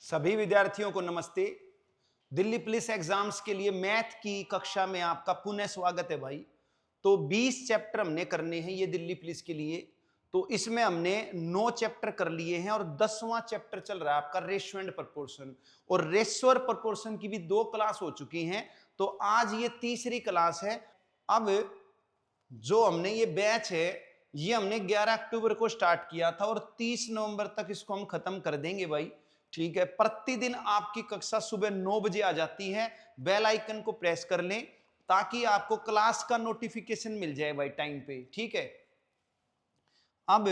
सभी विद्यार्थियों को नमस्ते। दिल्ली पुलिस एग्जाम्स के लिए मैथ की कक्षा में आपका पुनः स्वागत है भाई। तो 20 चैप्टर हमने करने हैं ये दिल्ली पुलिस के लिए। तो इसमें हमने 9 चैप्टर कर लिए हैं और 10वां चैप्टर चल रहा है आपका रेशियो एंड प्रोपोर्शन। और रेशियो और प्रोपोर्शन की भी 2 क्लास हो चुकी हैं, तो आज ये तीसरी क्लास है। अब जो हमने ये बैच है ये हमने 11 अक्टूबर को स्टार्ट किया था और 30 नवंबर तक इसको हम खत्म कर देंगे भाई। ठीक है, प्रतिदिन आपकी कक्षा सुबह 9 बजे आ जाती है। बेल आइकन को प्रेस कर लें ताकि आपको क्लास का नोटिफिकेशन मिल जाए भाई टाइम पे। ठीक है, अब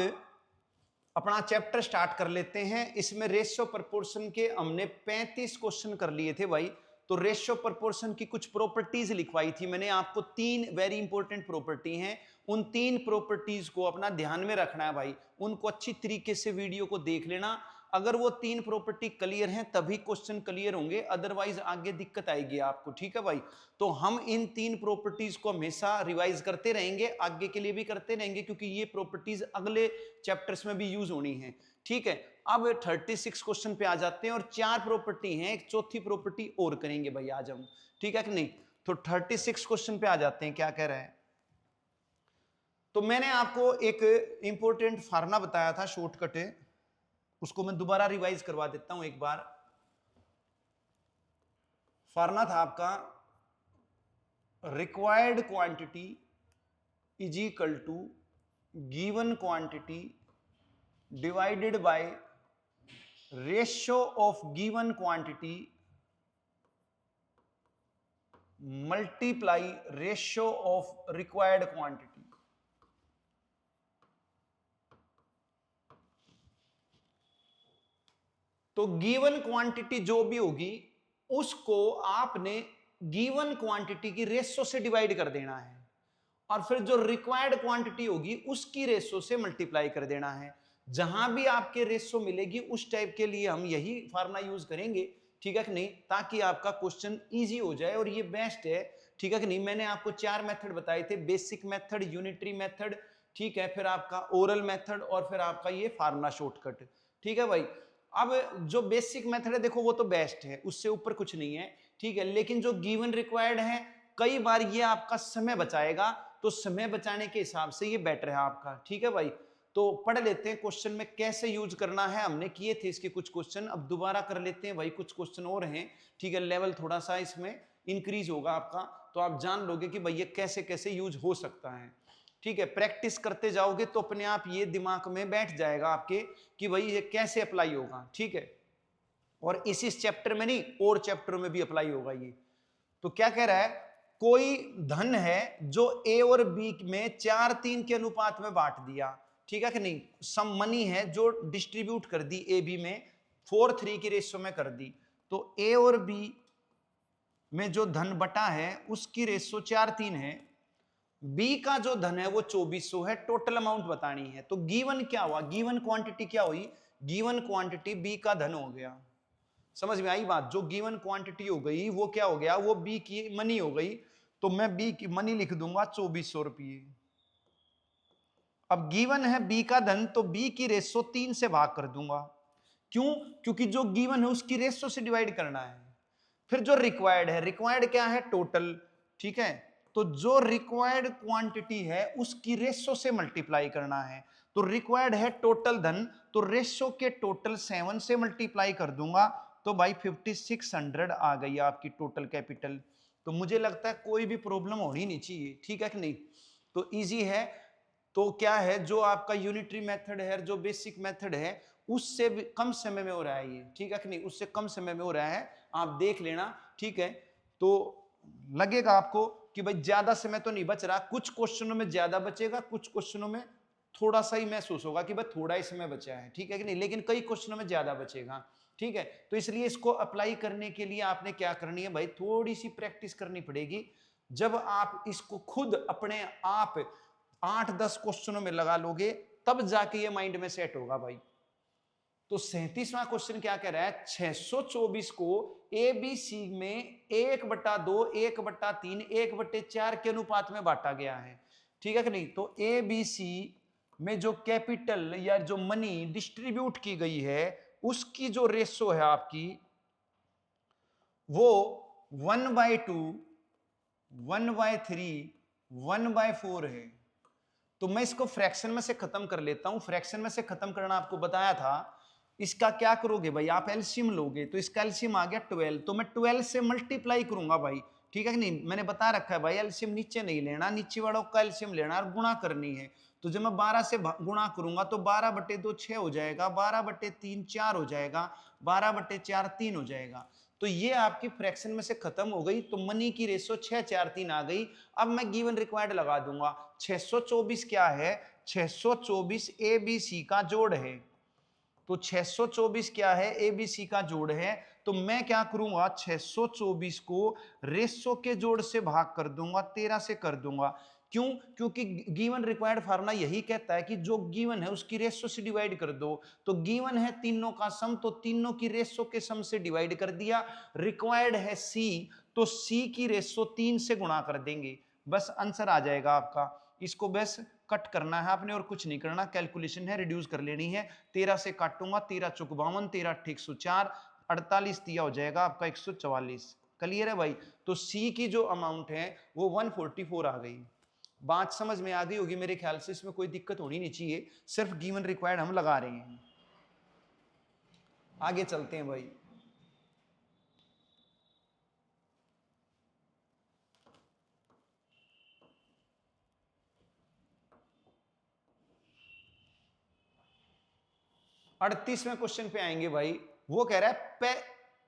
अपना चैप्टर स्टार्ट कर लेते हैं। इसमें रेशियो प्रोपोर्शन के हमने 35 क्वेश्चन कर लिए थे भाई। तो रेशियो प्रोपोर्शन की कुछ प्रॉपर्टीज लिखवाई थी मैंने आपको, 3 वेरी इंपॉर्टेंट प्रॉपर्टी हैं। उन 3 प्रॉपर्टीज को अपना ध्यान में रखना है भाई, उनको अच्छी तरीके से वीडियो को देख लेना। अगर वो 3 प्रॉपर्टी क्लियर हैं तभी क्वेश्चन क्लियर होंगे, अदरवाइज आगे दिक्कत आएगी आपको। ठीक है भाई, तो हम इन 3 प्रॉपर्टीज को हमेशा रिवाइज करते रहेंगे, आगे के लिए भी करते रहेंगे, क्योंकि ये प्रॉपर्टीज अगले चैप्टर्स में भी यूज होनी है। ठीक है, अब 36 क्वेश्चन पे आ जाते हैं और 4 प्रॉपर्टी हैं, एक चौथी प्रॉपर्टी और करेंगे भाई आज हम। ठीक है कि नहीं? तो 36 क्वेश्चन पे आ जाते हैं, क्या कह रहे हैं। तो मैंने आपको एक इंपॉर्टेंट फार्मूला बताया था, शॉर्टकट है, उसको मैं दोबारा रिवाइज करवा देता हूं एक बार। फार्मूला था आपका, required quantity is equal to given quantity divided by ratio of given quantity multiply ratio of required quantity. तो गिवन क्वांटिटी जो भी होगी उसको आपने गिवन क्वांटिटी की रेशियो से डिवाइड कर देना है और फिर जो रिक्वायर्ड क्वांटिटी होगी उसकी रेशियो से मल्टीप्लाई कर देना है। जहां भी आपके रेशियो मिलेगी उस टाइप के लिए हम यही फार्मूला यूज करेंगे। ठीक है कि नहीं, ताकि आपका क्वेश्चन इजी हो जाए और ये बेस्ट है। ठीक है कि नहीं, मैंने आपको 4 मेथड बताए थे, बेसिक मेथड, यूनिटरी मेथड, ठीक है, फिर आपका ओरल मेथड और फिर आपका ये फार्मूला शॉर्टकट। ठीक है भाई, अब जो बेसिक मेथड है देखो वो तो बेस्ट है, उससे ऊपर कुछ नहीं है। ठीक है, लेकिन जो गिवन रिक्वायर्ड है कई बार ये आपका समय बचाएगा, तो समय बचाने के हिसाब से ये बेटर है आपका। ठीक है भाई, तो पढ़ लेते हैं क्वेश्चन में कैसे यूज करना है। हमने किए थे इसके कुछ क्वेश्चन, अब दोबारा कर लेते हैं भाई, कुछ क्वेश्चन और हैं। ठीक है, लेवल थोड़ा सा इसमें इंक्रीज होगा आपका, तो आप जान लोगे कि भाई ये कैसे कैसे यूज हो सकता है। ठीक है, प्रैक्टिस करते जाओगे तो अपने आप ये दिमाग में बैठ जाएगा आपके कि भाई ये कैसे अप्लाई होगा। ठीक है, और इस चैप्टर में नहीं और चैप्टरों में भी अप्लाई होगा ये। तो क्या कह रहा है, कोई धन है जो ए और बी में 4:3 के अनुपात में बांट दिया। ठीक है कि नहीं, सम मनी है जो डिस्ट्रीब्यूट कर दी ए बी में 4:3 की रेशियो में कर दी। तो ए और बी में जो धन बटा है उसकी रेशियो 4:3 है, बी का जो धन है वो 2400 है, टोटल अमाउंट बतानी है। तो गिवन क्या हुआ, गिवन क्वांटिटी क्या हुई, गिवन क्वांटिटी बी का धन हो गया। समझ में आई बात, जो गिवन क्वांटिटी हो गई वो क्या हो गया, वो बी की मनी हो गई। तो मैं बी की मनी लिख दूंगा 2400 रुपये। अब गिवन है बी का धन, तो बी की रेशो 3 से भाग कर दूंगा। क्यों? क्योंकि जो गिवन है उसकी रेशो से डिवाइड करना है। फिर जो रिक्वायर्ड है, रिक्वायर्ड क्या है, टोटल। ठीक है, तो जो रिक्वायर्ड क्वांटिटी है उसकी रेशो से मल्टीप्लाई करना है। तो रिक्वायर्ड है टोटल धन, तो रेशो के टोटल 7 से मल्टीप्लाई कर दूंगा, तो भाई 5600 आ गई आपकी टोटल कैपिटल। तो मुझे लगता है कोई भी प्रॉब्लम होनी नहीं चाहिए। ठीक है कि नहीं, तो इजी है। तो क्या है, जो आपका यूनिटरी मेथड है, जो बेसिक मेथड है, उससे भी कम समय में हो रहा है ये। ठीक है कि नहीं, उससे कम समय में हो रहा है, आप देख लेना। ठीक है, तो लगेगा आपको कि भाई ज्यादा समय तो नहीं बच रहा, कुछ क्वेश्चनों में ज्यादा बचेगा, कुछ क्वेश्चनों में थोड़ा सा ही महसूस होगा कि भाई थोड़ा ही समय बचा है। ठीक है कि नहीं, लेकिन कई क्वेश्चनों में ज्यादा बचेगा। ठीक है, तो इसलिए इसको अप्लाई करने के लिए आपने क्या करनी है भाई, थोड़ी सी प्रैक्टिस करनी पड़ेगी। जब आप इसको खुद अपने आप 8-10 क्वेश्चनों में लगा लोगे तब जाके ये माइंड में सेट होगा भाई। तो 37वां क्वेश्चन क्या कह रहा है, 624 को ए बी सी में 1/2, 1/3, 1/4 के अनुपात में बांटा गया है। ठीक है कि नहीं, तो ए बी सी में जो कैपिटल या जो मनी डिस्ट्रीब्यूट की गई है उसकी जो रेशो है आपकी वो 1/2, 1/3, 1/4 है। तो मैं इसको फ्रैक्शन में से खत्म कर लेता हूं। फ्रैक्शन में से खत्म करना आपको बताया था। इसका क्या करोगे भाई, आप एलसीएम लोगे, तो इसका एलसीएम आ गया 12, तो मैं 12 से मल्टीप्लाई करूंगा भाई, ठीक है कि नहीं। मैंने बता रखा है भाई एलसीएम नीचे नहीं लेना, नीचे वालों का एलसीएम लेना और गुणा करनी है। तो जब मैं 12 से गुणा करूंगा तो 12/2 6 हो जाएगा, 12/3 4 हो जाएगा, 12/4 3 हो जाएगा। तो ये आपकी फ्रैक्शन में से खत्म हो गई, तो मनी की रेशो 6 4 3 आ गई। अब मैं गिवन रिक्वायर्ड लगा दूंगा। 624 क्या है, 624 एबीसी का जोड़ है। तो 624 क्या है, एबीसी का जोड़ है। तो मैं क्या करूंगा, 624 को रेशो के जोड़ से भाग कर दूंगा, 13 से कर दूंगा। क्यों, क्योंकि गिवन रिक्वायर्ड फार्मूला यही कहता है कि जो गिवन है उसकी रेशो से डिवाइड कर दो। तो गिवन है तीनों का सम, तो तीनों की रेशो के सम से डिवाइड कर दिया। रिक्वायर्ड है सी, तो सी की रेशो 3 से गुणा कर देंगे, बस आंसर आ जाएगा आपका। इसको बस कट करना है आपने और कुछ नहीं करना, कैलकुलेशन है, रिड्यूस कर लेनी है। 13 से काटूंगा, 13 चौक 52, 13 8 104, 48 दिया हो जाएगा आपका 144। क्लियर है भाई। तो सी की जो अमाउंट है वो 144 आ गई। बात समझ में आ गई होगी मेरे ख्याल से, इसमें कोई दिक्कत होनी नहीं चाहिए, सिर्फ गिवन रिक्वायर्ड हम लगा रहे हैं। आगे चलते हैं भाई। अड़तीसवें क्वेश्चन पे आएंगे भाई। वो कह रहा है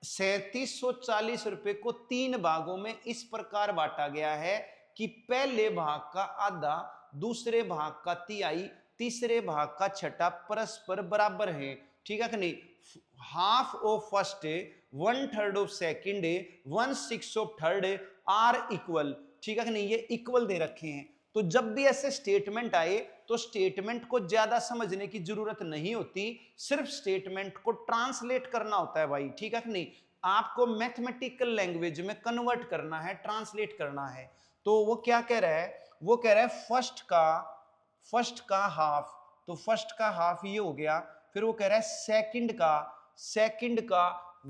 3740 रुपए को 3 भागों में इस प्रकार बांटा गया है कि पहले भाग का आधा, दूसरे भाग का तिहाई, तीसरे भाग का छठा परस्पर बराबर है, ठीक है कि नहीं। Half of first, 1/3 of second, 1/6 of third are equal, ठीक है कि नहीं। ये इक्वल दे रखे हैं। तो जब भी ऐसे स्टेटमेंट आए तो स्टेटमेंट को ज्यादा समझने की जरूरत नहीं होती, सिर्फ स्टेटमेंट को ट्रांसलेट करना होता है भाई, ठीक है कि नहीं। आपको मैथमेटिकल लैंग्वेज में कन्वर्ट करना है, ट्रांसलेट करना है। तो वो क्या कह रहा है, वो कह रहा है फर्स्ट का हाफ, तो फर्स्ट का हाफ ये हो गया। फिर वो कह रहा है सेकंड का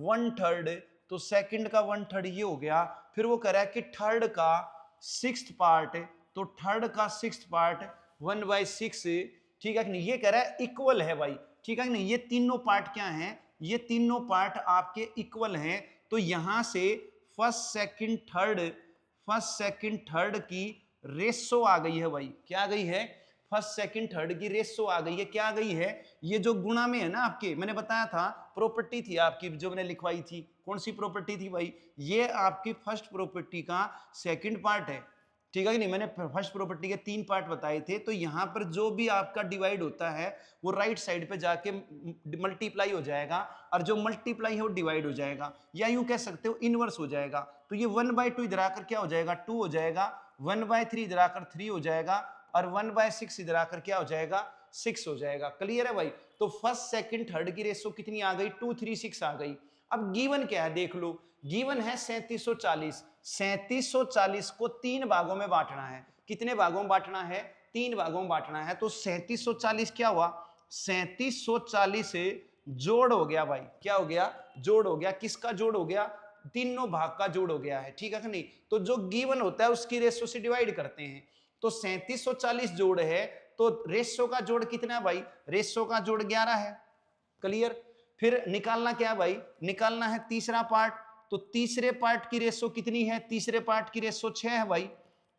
1/3, तो सेकंड का 1/3 ये हो गया। फिर वो कह रहा है कि थर्ड का 6th पार्ट, तो थर्ड का 6th पार्ट 1/6, ठीक है कि नहीं। ये कह रहा है इक्वल है भाई, ठीक है कि नहीं। ये तीनों पार्ट क्या हैं, ये तीनों पार्ट आपके इक्वल हैं। तो यहां से फर्स्ट सेकंड थर्ड की रेशो आ गई है भाई। क्या आ गई है, फर्स्ट सेकंड थर्ड की रेशो आ गई है। क्या आ गई है, ये जो गुणा में है ना आपके, मैंने बताया था प्रॉपर्टी थी आपकी जो मैंने लिखवाई थी। कौन सी प्रॉपर्टी थी भाई, ये आपकी फर्स्ट प्रॉपर्टी का सेकंड पार्ट है, ठीक है कि नहीं। मैंने फर्स्ट प्रॉपर्टी के 3 पार्ट बताए थे। तो यहां पर जो भी आपका डिवाइड होता है वो राइट साइड पे जाके मल्टीप्लाई हो जाएगा, और जो मल्टीप्लाई है वो डिवाइड हो जाएगा, या यूं कह सकते हो इनवर्स हो जाएगा। तो ये 1/2 इधर आकर क्या हो जाएगा, 2 हो जाएगा, 1/3 इधर आकर 3 हो जाएगा, और 1/6 इधर आकर क्या हो जाएगा, 6 हो जाएगा। क्लियर है भाई। तो फर्स्ट सेकंड थर्ड की रेशो कितनी आ गई, 2 3 6 आ गई। अब गिवन क्या है देख लो, गिवन है 3740। 3740 को 3 भागों में बांटना है। कितने भागों में बांटना है, 3 भागों में बांटना है। तो 3740 क्या हुआ, 3740 से जोड़ हो गया भाई। क्या हो गया, जोड़ हो गया। किसका जोड़ हो गया, तीनों भाग का जोड़ हो गया है, ठीक है कि नहीं। तो जो गिवन होता है उसकी रेशो से डिवाइड करते हैं। तो 3740 जोड़ है, तो रेशो का जोड़ कितना है भाई, रेशो का जोड़ 11 है। क्लियर। फिर निकालना क्या है भाई, निकालना है तीसरा पार्ट। तो तीसरे पार्ट की रेशो कितनी है, तीसरे पार्ट की रेशो 6 है भाई,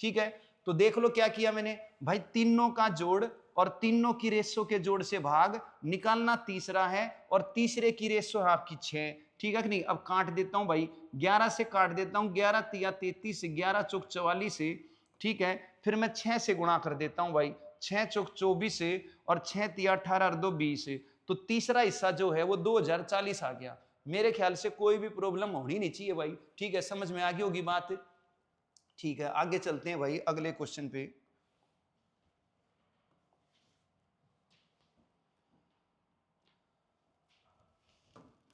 ठीक है। तो देख लो क्या किया मैंने भाई, तीनों का जोड़ और तीनों की रेशो के जोड़ से भाग, निकालना तीसरा है, और तीसरे की रेशो है आपकी 6, ठीक है कि नहीं। अब काट देता हूं भाई, 11 से काट देता हूं, 11 तिया 33, 11 चौक 44, ठीक है। फिर मैं 6 से गुणा कर देता हूं भाई, 6 चौक 24, और 6 तिया 18 और 2 20। तो तीसरा हिस्सा जो है वो 2040 आ गया। मेरे ख्याल से कोई भी प्रॉब्लम होनी नहीं चाहिए भाई, ठीक है। समझ में आ गई होगी बात, ठीक है। आगे चलते हैं भाई अगले क्वेश्चन पे।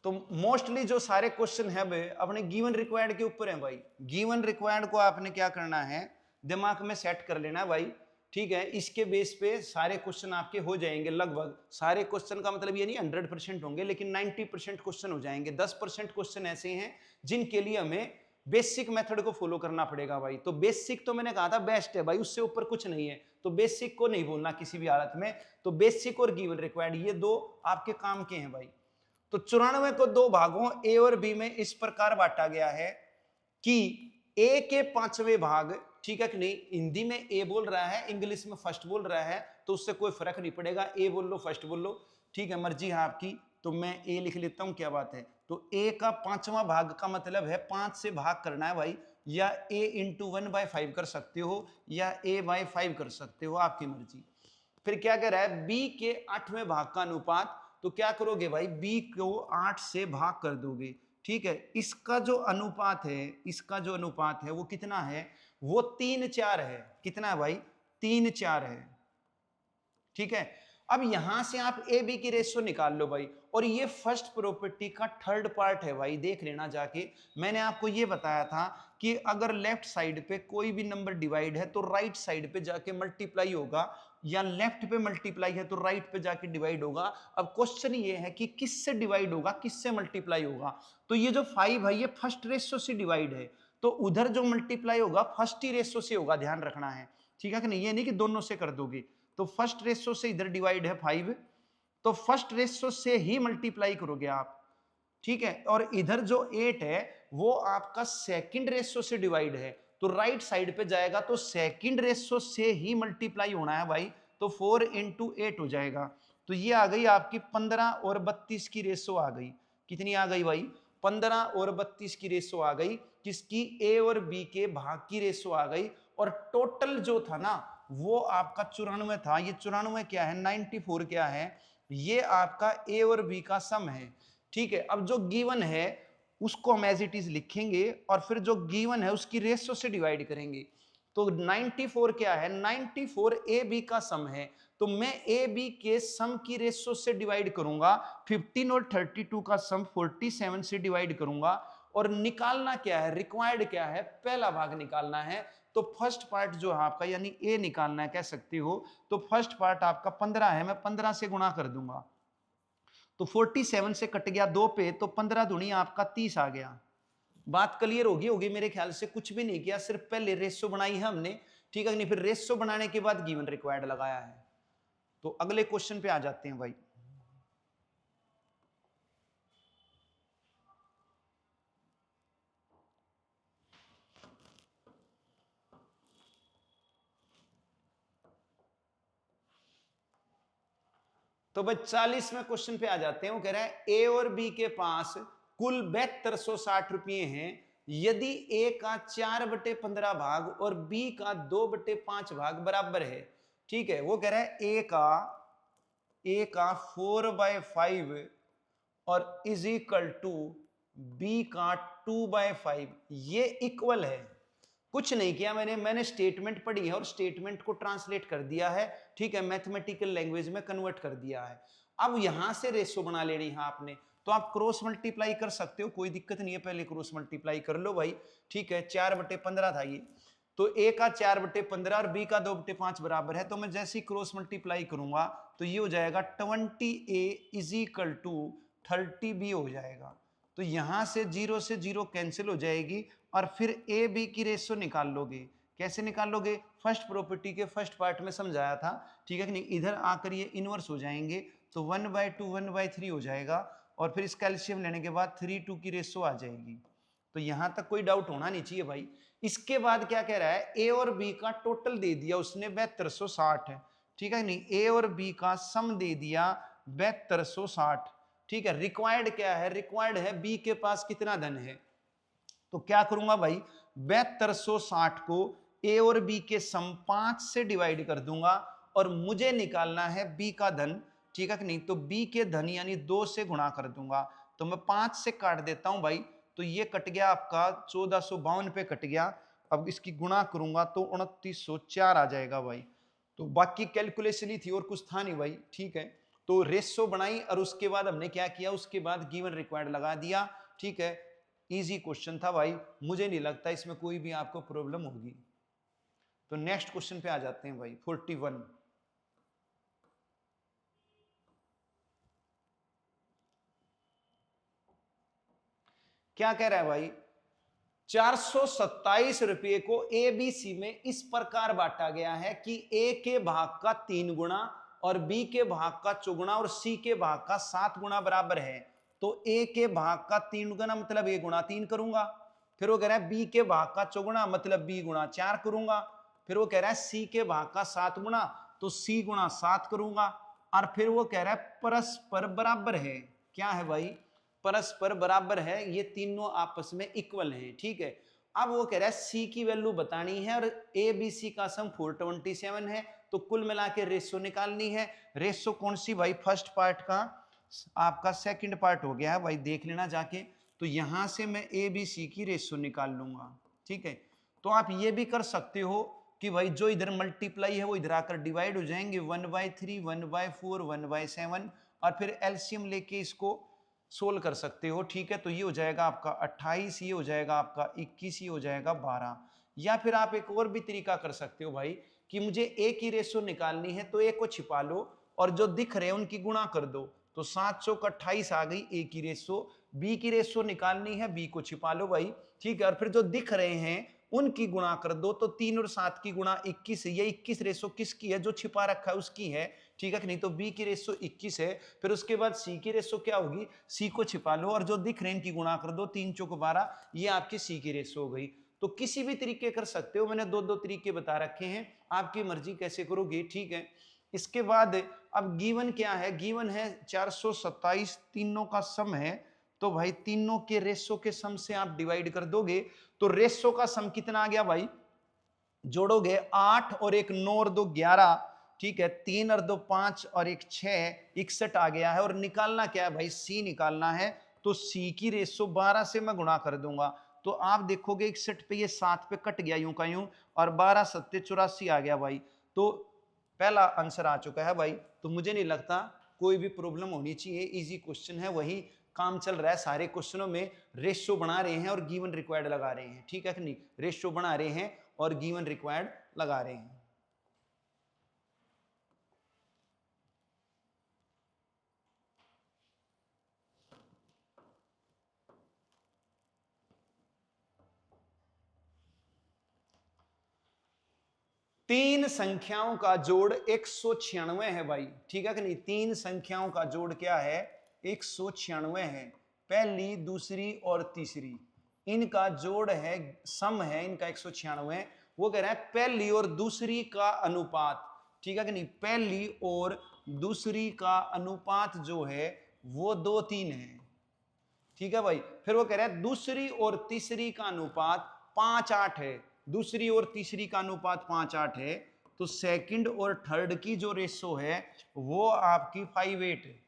तो मोस्टली जो सारे क्वेश्चन है भाई अपने गिवन रिक्वायर्ड के ऊपर है भाई। गिवन रिक्वायर्ड को आपने क्या करना है, दिमाग में सेट कर लेना है भाई। ठीक है, इसके बेस पे सारे क्वेश्चन आपके हो जाएंगे। लगभग सारे क्वेश्चन का मतलब ये नहीं 100% होंगे, लेकिन 90% क्वेश्चन हो जाएंगे। 10% क्वेश्चन ऐसे हैं जिनके लिए हमें बेसिक मेथड को फॉलो करना पड़ेगा भाई। तो बेसिक तो मैंने कहा था बेस्ट है भाई, उससे ऊपर कुछ नहीं है, तो बेसिक को नहीं भूलना किसी भी हालत में। तो बेसिक और गिवन रिक्वायर्ड ये दो आपके काम के हैं भाई। तो 94 को दो भागों ए और बी में इस प्रकार बांटा गया है कि ए के 5वें भाग, ठीक है कि नहीं, हिंदी में ए बोल रहा है, इंग्लिश में फर्स्ट बोल रहा है, तो उससे कोई फर्क नहीं पड़ेगा, ए बोल लो फर्स्ट बोल लो, ठीक है, मर्जी है आपकी। तो मैं ए लिख लेता हूं, क्या बात है। तो ए का 5वां भाग का मतलब है 5 से भाग करना है भाई, या ए इंटू 1/5 कर सकते हो, या a/5 कर सकते हो, आपकी मर्जी। फिर क्या कह रहा है, बी के 8वें भाग का अनुपात, तो क्या करोगे भाई, बी को 8 से भाग कर दोगे, ठीक है। इसका जो अनुपात है, इसका जो अनुपात है वो कितना है, वो 3:4 है। कितना है भाई, 3:4 है, ठीक है। अब यहां से आप ए बी की रेशो निकाल लो भाई, और ये फर्स्ट प्रॉपर्टी का थर्ड पार्ट है भाई, देख लेना जाके। मैंने आपको ये बताया था कि अगर लेफ्ट साइड पे कोई भी नंबर डिवाइड है तो राइट साइड पे जाके मल्टीप्लाई होगा, या लेफ्ट पे मल्टीप्लाई है तो राइट पे जाके डिवाइड होगा। अब क्वेश्चन ये है कि किससे डिवाइड होगा, किससे मल्टीप्लाई होगा। तो ये जो 5 है ये फर्स्ट रेशो से डिवाइड है, तो उधर जो मल्टीप्लाई होगा फर्स्ट ही रेशो से होगा, ध्यान रखना है, ठीक है कि नहीं। ये नहीं कि दोनों से कर दोगे। तो फर्स्ट रेशो से इधर डिवाइड है 5, तो फर्स्ट रेशो से ही मल्टीप्लाई करोगे आप, ठीक है। और इधर जो 8 है वो आपका सेकंड रेशो से डिवाइड है, तो राइट साइड पे जाएगा तो सेकंड रेशो से ही मल्टीप्लाई होना है भाई, तो 4 × 8 हो जाएगा। तो ये आ गई आपकी 15 और 32 की रेशो आ गई। कितनी आ गई भाई, 15 और 32 की रेशो आ गई, किसकी, ए और बी के भाग की रेशो आ गई। और टोटल जो था ना वो आपका 94 था। ये 94 क्या है, 94 क्या है, ये आपका ए और बी का सम है, ठीक है। अब जो गिवन है उसको हम एज इट इज लिखेंगे, और फिर जो गिवन है उसकी रेशो से डिवाइड करेंगे। तो 94 क्या है, 94 ए बी का सम है, तो मैं ए बी के सम की रेशो से डिवाइड करूंगा। 15 और 32 का सम 47 से डिवाइड करूंगा। और निकालना क्या है, रिक्वायर्ड क्या है, पहला भाग निकालना है। तो फर्स्ट पार्ट जो है आपका यानी ए निकालना है, कह सकते हो। तो फर्स्ट पार्ट आपका 15 है, मैं 15 से गुणा कर दूंगा, तो 47 से कट गया 2 पे, तो 15 दूनी आपका 30 आ गया। बात क्लियर होगी मेरे ख्याल से। कुछ भी नहीं किया, सिर्फ पहले रेशो बनाई है हमने, ठीक है नहीं, फिर रेशो बनाने के बाद गिवन रिक्वायर्ड लगाया है। तो अगले क्वेश्चन पे आ जाते हैं भाई। तो भाई 40वें क्वेश्चन पे आ जाते हैं। वो कह रहा है ए और बी के पास कुल 7260 रुपये हैं, यदि ए का 4/15 भाग और बी का 2/5 भाग बराबर है, ठीक है। वो कह रहा है ए का 4/5 और इज इक्वल टू बी का 2/5, ये इक्वल है। कुछ नहीं किया मैंने स्टेटमेंट पढ़ी है और स्टेटमेंट को ट्रांसलेट कर दिया है, ठीक है, मैथमेटिकल लैंग्वेज में कन्वर्ट कर दिया है। अब यहां से रेशो बना लेनी है आपने, तो आप क्रॉस मल्टीप्लाई कर सकते हो, कोई दिक्कत नहीं है, पहले क्रॉस मल्टीप्लाई कर लो भाई, ठीक है। 4/15 था ये, तो ए का 4/15 और बी का 2/5 बराबर है, तो मैं जैसे ही क्रॉस मल्टीप्लाई करूंगा तो ये हो जाएगा 20a is equal to 30b हो जाएगा। तो यहां से 0 से 0 कैंसिल हो जाएगी, और फिर ए बी की रेशो निकाल लोगे। कैसे निकाल लोगे, फर्स्ट प्रॉपर्टी के फर्स्ट पार्ट में समझाया था, ठीक है कि नहीं। इधर आकर ये इनवर्स हो जाएंगे, तो 1/2 1/3 हो जाएगा, और फिर इसका एलसीएम लेने के बाद 3:2 की रेशो आ जाएगी। तो यहां तक कोई डाउट होना नहीं चाहिए भाई। इसके बाद क्या कह रहा है, ए और बी का टोटल दे दिया उसने 7260 है, ठीक है नहीं। ए और बी का सम दे दिया 7260, ठीक है। रिक्वायर्ड क्या है, रिक्वायर्ड है बी के पास कितना धन है। तो क्या करूंगा भाई, 7260 को ए और बी के सम 5 से डिवाइड कर दूंगा, और मुझे निकालना है बी का धन, ठीक है कि नहीं। तो बी के धन यानी 2 से गुणा कर दूंगा, तो मैं 5 से काट देता हूं भाई, तो ये कट गया आपका 1452 पे कट गया। अब इसकी गुणा करूंगा तो 2904 आ जाएगा भाई। तो बाकी कैलकुलेशन ही थी और कुछ था नहीं भाई, ठीक है। तो रेशो बनाई और उसके बाद हमने क्या किया, उसके बाद गिवन रिक्वायर्ड लगा दिया, ठीक है। इजी क्वेश्चन था भाई, मुझे नहीं लगता इसमें कोई भी आपको प्रॉब्लम होगी। तो नेक्स्ट क्वेश्चन पे आ जाते हैं भाई 41। क्या कह रहा है भाई, 427 रुपये को ए बी सी में इस प्रकार बांटा गया है कि ए के भाग का 3 गुना और बी के भाग का चौगुना और सी के भाग का 7 गुना बराबर है। तो ए के भाग का 3 गुना मतलब ए गुणा 3 करूंगा, फिर वो कह रहा है बी के भाग का चौगुना मतलब बी गुणा 4 करूंगा, फिर वो कह रहा है सी के भाग का 7 गुना तो सी गुणा 7 करूंगा, और फिर वो कह रहा है परस्पर बराबर है। क्या है भाई, परस्पर बराबर है, ये तीनों आपस में इक्वल हैं, ठीक है। अब वो कह रहा है सी की वैल्यू बतानी है और ए बी सी का सम 427 है, तो कुल मिला के रेशो निकालनी है। रेशो कौन सी भाई, फर्स्ट पार्ट का आपका सेकंड पार्ट हो गया है भाई, देख लेना जाके। तो यहां से मैं ए बी सी की रेशो निकाल लूंगा, ठीक है। तो आप ये भी कर सकते हो कि भाई जो इधर मल्टीप्लाई है वो इधर आकर डिवाइड हो जाएंगे, 1/3, 1/4, 1/7, और फिर एलसीएम लेके इसको सोल्व कर सकते हो, ठीक है। तो ये हो जाएगा आपका 28, ये हो जाएगा आपका 21, ये हो जाएगा 12। या फिर आप एक और भी तरीका कर सकते हो भाई कि मुझे ए की रेशो निकालनी है तो ए को छिपा लो और जो दिख रहे हैं उनकी गुणा कर दो, तो 7 चौक 28 आ गई ए की रेशो। बी की रेशो निकालनी है, बी को छिपा लो भाई, ठीक है। और फिर जो दिख रहे हैं उनकी गुणा कर दो, तो 3 और 7 की गुणा 21, ये 21 रेशो किसकी है, जो छिपा रखा है उसकी है, ठीक है कि नहीं। तो बी की रेशो 21 है। फिर उसके बाद सी की रेशो क्या होगी, सी को छिपा लो और जो दिख रहे हैं इनकी गुणा कर दो, 3 चौक 12, ये आपकी सी की रेशो हो गई। तो किसी भी तरीके कर सकते हो, मैंने दो तरीके बता रखे हैं, आपकी मर्जी कैसे करोगे, ठीक है। इसके बाद अब गिवन क्या है, गिवन है 427, तीनों का सम है, तो भाई तीनों के रेशो के सम से आप डिवाइड कर दोगे, तो रेशो का सम कितना आ गया भाई, जोड़ोगे 8 और एक 9 और 2 11, ठीक है, 3 और 2 5 और एक 6, 61 आ गया है। और निकालना क्या है भाई, सी निकालना है, तो सी की रेशो 12 से मैं गुणा कर दूंगा, तो आप देखोगे 61 पे ये 7 पे कट गया यूं का यूं, और 12 7 84 आ गया भाई। तो पहला आंसर आ चुका है भाई। तो मुझे नहीं लगता कोई भी प्रॉब्लम होनी चाहिए, इजी क्वेश्चन है, वही काम चल रहा है सारे क्वेश्चनों में, रेशो बना रहे हैं और गिवन रिक्वायर्ड लगा रहे हैं, ठीक है कि नहीं। रेशो बना रहे हैं और गिवन रिक्वायर्ड लगा रहे हैं। तीन संख्याओं का जोड़ 196 है भाई, ठीक है कि नहीं। तीन संख्याओं का जोड़ क्या है, 196 है। पहली, दूसरी और तीसरी, इनका जोड़ है, सम है इनका 196। वो कह रहा है पहली और दूसरी का अनुपात, ठीक है कि नहीं। पहली और दूसरी का अनुपात जो है वो 2:3 है, ठीक है भाई। फिर वो कह रहा है दूसरी और तीसरी का अनुपात 5:8 है, दूसरी और तीसरी का अनुपात 5:8 है। तो सेकंड और थर्ड की जो रेशो है वो आपकी 5:8 है।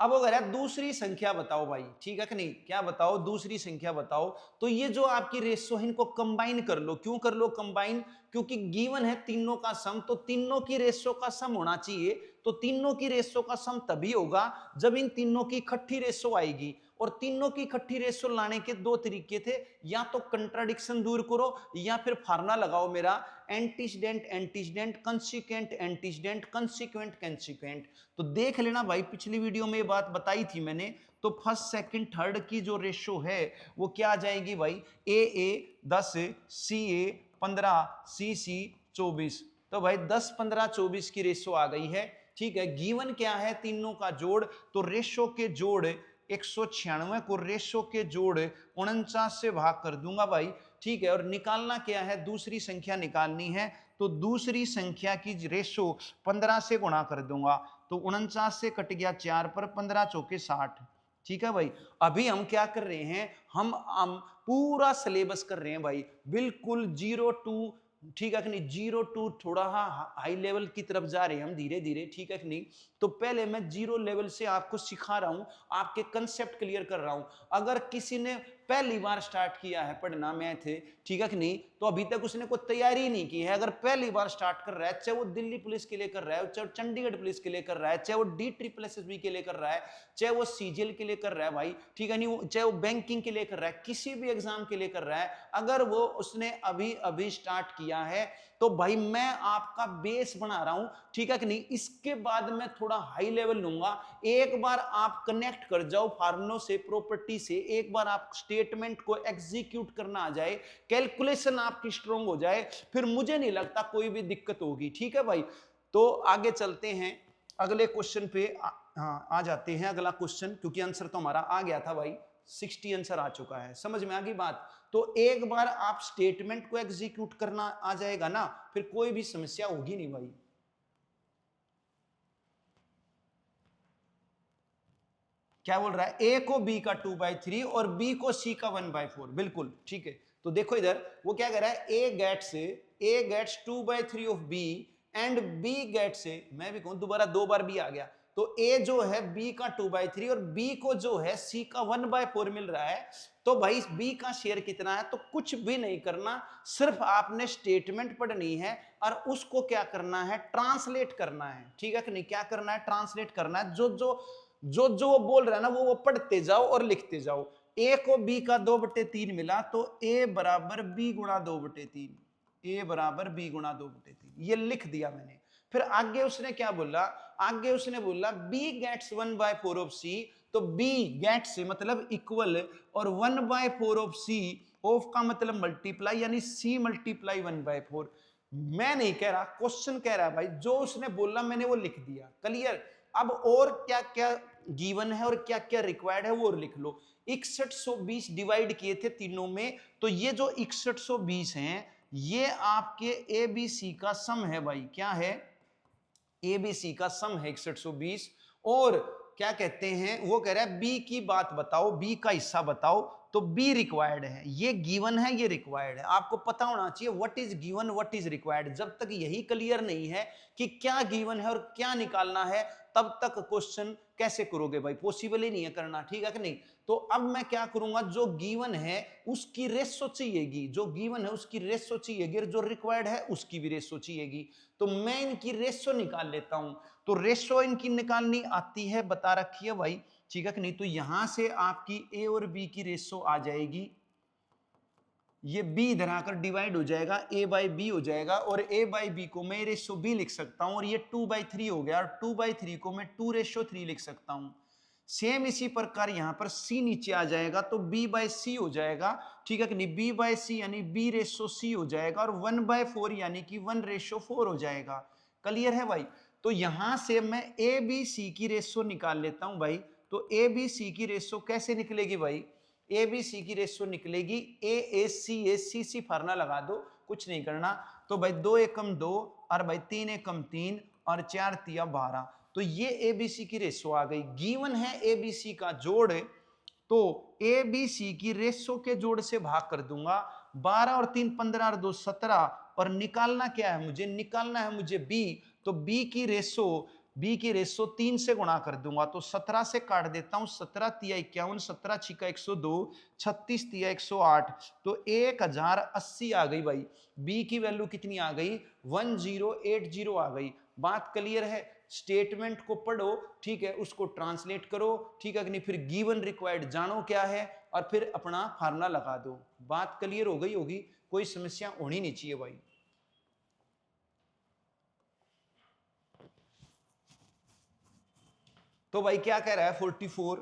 अब वो कह रहा है दूसरी संख्या बताओ भाई, ठीक है कि नहीं। क्या बताओ, दूसरी संख्या बताओ। तो ये जो आपकी रेशो है इनको कंबाइन कर लो। क्यों कर लो कंबाइन, क्योंकि गिवन है तीनों का सम, तो तीनों की रेशो का सम होना चाहिए। तो तीनों की रेशो का सम तभी होगा जब इन तीनों की इकट्ठी रेशो आएगी। और तीनों की इकट्ठी रेशो लाने के दो तरीके थे, या तो कंट्राडिक्शन दूर करो या फिर फार्मूला लगाओ मेरा, एंटीसीडेंट एंटीसीडेंट, कंसीक्वेंट एंटीसीडेंट, कंसीक्वेंट कंसीक्वेंट। तो देख लेना भाई, पिछली वीडियो में ये बात बताई थी मैंने। तो फर्स्ट सेकंड थर्ड की जो रेशो है वो क्या आ जाएगी भाई, ए 10, सी 15, सी 24। तो भाई 10 15 24 की रेशो आ गई है, ठीक है। गिवन क्या है, तीनों का जोड़, तो रेशो के जोड़ 196 को रेशो के जोड़ 49 से भाग कर दूंगा भाई, ठीक है। और निकालना क्या है, दूसरी संख्या निकालनी है, तो दूसरी संख्या की रेशो 15 से गुणा कर दूंगा, तो 49 से कट गया 4 पर, 15 चौके 60, ठीक है भाई। अभी हम क्या कर रहे हैं, हम पूरा सिलेबस कर रहे हैं भाई, बिल्कुल 0 to, ठीक है कि नहीं, 0 to थोड़ा हाई लेवल की तरफ जा रहे हैं हम धीरे धीरे, ठीक है कि नहीं। तो पहले मैं 0 लेवल से आपको सिखा रहा हूं, आपके कंसेप्ट क्लियर कर रहा हूं। अगर किसी ने पहली बार स्टार्ट किया है पढ़ना मैथ, ठीक है कि नहीं, तो अभी तक उसने कोई तैयारी नहीं की है, अगर पहली बार स्टार्ट कर रहा है, चाहे वो दिल्ली पुलिस के लिए कर रहा है, चाहे वो चंडीगढ़ पुलिस के लिए कर रहा है, चाहे वो DSSB के लिए कर रहा है, चाहे वो CGL के लिए कर रहा है भाई, ठीक है नहीं, चाहे वो बैंकिंग के लिए कर रहा है, किसी भी एग्जाम के लिए कर रहा है, अगर वो उसने अभी अभी स्टार्ट किया किया है, तो भाई मैं आपका बेस बना रहा हूं, ठीक है कि नहीं। इसके बाद मैं थोड़ा हाई लेवल लूंगा। एक बार आप कनेक्ट कर जाओ फार्मूलों से, प्रॉपर्टी से, एक बार आप स्टेटमेंट को एग्जीक्यूट करना आ जाए, कैलकुलेशन आपकी स्ट्रांग हो जाए, फिर मुझे नहीं लगता कोई भी दिक्कत होगी, ठीक है भाई। तो आगे चलते हैं, अगले क्वेश्चन पे आ जाते हैं। अगला क्वेश्चन, क्योंकि आंसर तो हमारा आ गया था भाई, 60 आंसर आ चुका है, समझ में आ गई बात। तो एक बार आप स्टेटमेंट को एग्जीक्यूट करना आ जाएगा ना, फिर कोई भी समस्या होगी नहीं भाई। क्या बोल रहा है, ए को बी का 2/3 और बी को सी का 1/4, बिल्कुल ठीक है। तो देखो इधर वो क्या कह रहा है, A gets 2/3 of B and B gets, मैं भी कहूं दोबारा 2 बार बी आ गया, तो ए जो है बी का 2/3 और बी को जो है सी का 1/4 मिल रहा है। तो भाई बी का शेयर कितना है, तो कुछ भी नहीं करना, सिर्फ आपने स्टेटमेंट पढ़नी है और उसको क्या करना है, ट्रांसलेट करना है, ठीक है कि नहीं। क्या करना है, ट्रांसलेट करना है। जो वो बोल रहा है ना, वो पढ़ते जाओ और लिखते जाओ। ए को बी का 2/3 मिला, तो ए बराबर बी गुणा 2/3, ए बराबर बी गुणा 2/3, ये लिख दिया मैंने। फिर आगे उसने क्या बोला, आगे उसने बोला बी गेट्स 1/4 ऑफ सी, तो बी गेट्स मतलब इक्वल, और 1/4 ऑफ सी, ऑफ का मतलब मल्टीप्लाई, यानी सी मल्टीप्लाई 1/4। मैं नहीं कह रहा, क्वेश्चन कह रहा है भाई, जो उसने बोला मैंने वो लिख दिया, क्लियर। अब और क्या क्या गिवन है और क्या क्या रिक्वायर्ड है वो लिख लो। 6120 डिवाइड किए थे तीनों में, तो ये जो 6120 हैं ये आपके ए बी सी का सम है भाई। क्या है, ए बी सी का सम है 6120। और क्या कहते हैं, वो कह रहा है बी की बात बताओ, बी का हिस्सा बताओ, तो बी रिक्वायर्ड है, ये गिवन है, ये रिक्वायर्ड है। आपको पता होना चाहिए what is given, what is required. जब तक यही क्लियर नहीं है कि क्या गिवन है और क्या निकालना है, तब तक क्वेश्चन कैसे करोगे भाई, पॉसिबल ही नहीं है करना, ठीक है कि नहीं। तो अब मैं क्या करूंगा, जो गिवन है उसकी रेशो चाहिएगी, जो गिवन है उसकी रेशो चाहिएगी, और जो रिक्वायर्ड है उसकी भी रेशो चाहिएगी। तो मैं इनकी रेशो निकाल लेता हूं। तो रेशो इनकी निकालनी आती है, बता रखी है भाई, ठीक है कि नहीं। तो यहां से आपकी ए और बी की रेशो आ जाएगी, ये b इधर आकर डिवाइड हो जाएगा, a बाई बी हो जाएगा, और a बाई बी को मैं रेशो b लिख सकता हूं, और ये 2/3 हो गया, और 2/3 को मैं 2/3 लिख सकता हूं। सेम इसी प्रकार यहां पर c नीचे आ जाएगा, तो b बाई सी हो जाएगा, ठीक है कि नहीं। b बाई सी यानी b रेशो c हो जाएगा, और 1/4 यानी कि 1/4 हो जाएगा। क्लियर है भाई। तो यहां से मैं a b c की रेशो निकाल लेता हूं भाई। तो a b c की रेशो कैसे निकलेगी भाई, ए बी सी की रेशियो निकलेगी ए सी सी फार्मूला लगा दो, कुछ नहीं करना। तो भाई 2 एकम 2, और भाई 3 एकम 3, और 4 तिया 12, तो ये ए बी सी की रेशियो आ गई। गिवन है ए बी सी का जोड़, तो ए बी सी की रेशियो के जोड़ से भाग कर दूंगा। 12 और 3 15 और 2 17, और निकालना क्या है मुझे, निकालना है मुझे बी। तो बी की रेशो 3 से गुणा कर दूंगा, तो 17 से काट देता हूं, 17 तिया 51, 17 छिका 102, 36 तिया 108, तो 1080 आ गई भाई। बी की वैल्यू कितनी आ गई, 1080 आ गई। बात क्लियर है। स्टेटमेंट को पढ़ो, ठीक है, उसको ट्रांसलेट करो, ठीक है कि नहीं, फिर गिवन रिक्वायर्ड जानो क्या है, और फिर अपना फार्मूला लगा दो। बात क्लियर हो गई होगी, कोई समस्या होनी नहीं चाहिए भाई। तो भाई क्या कह रहा है 44,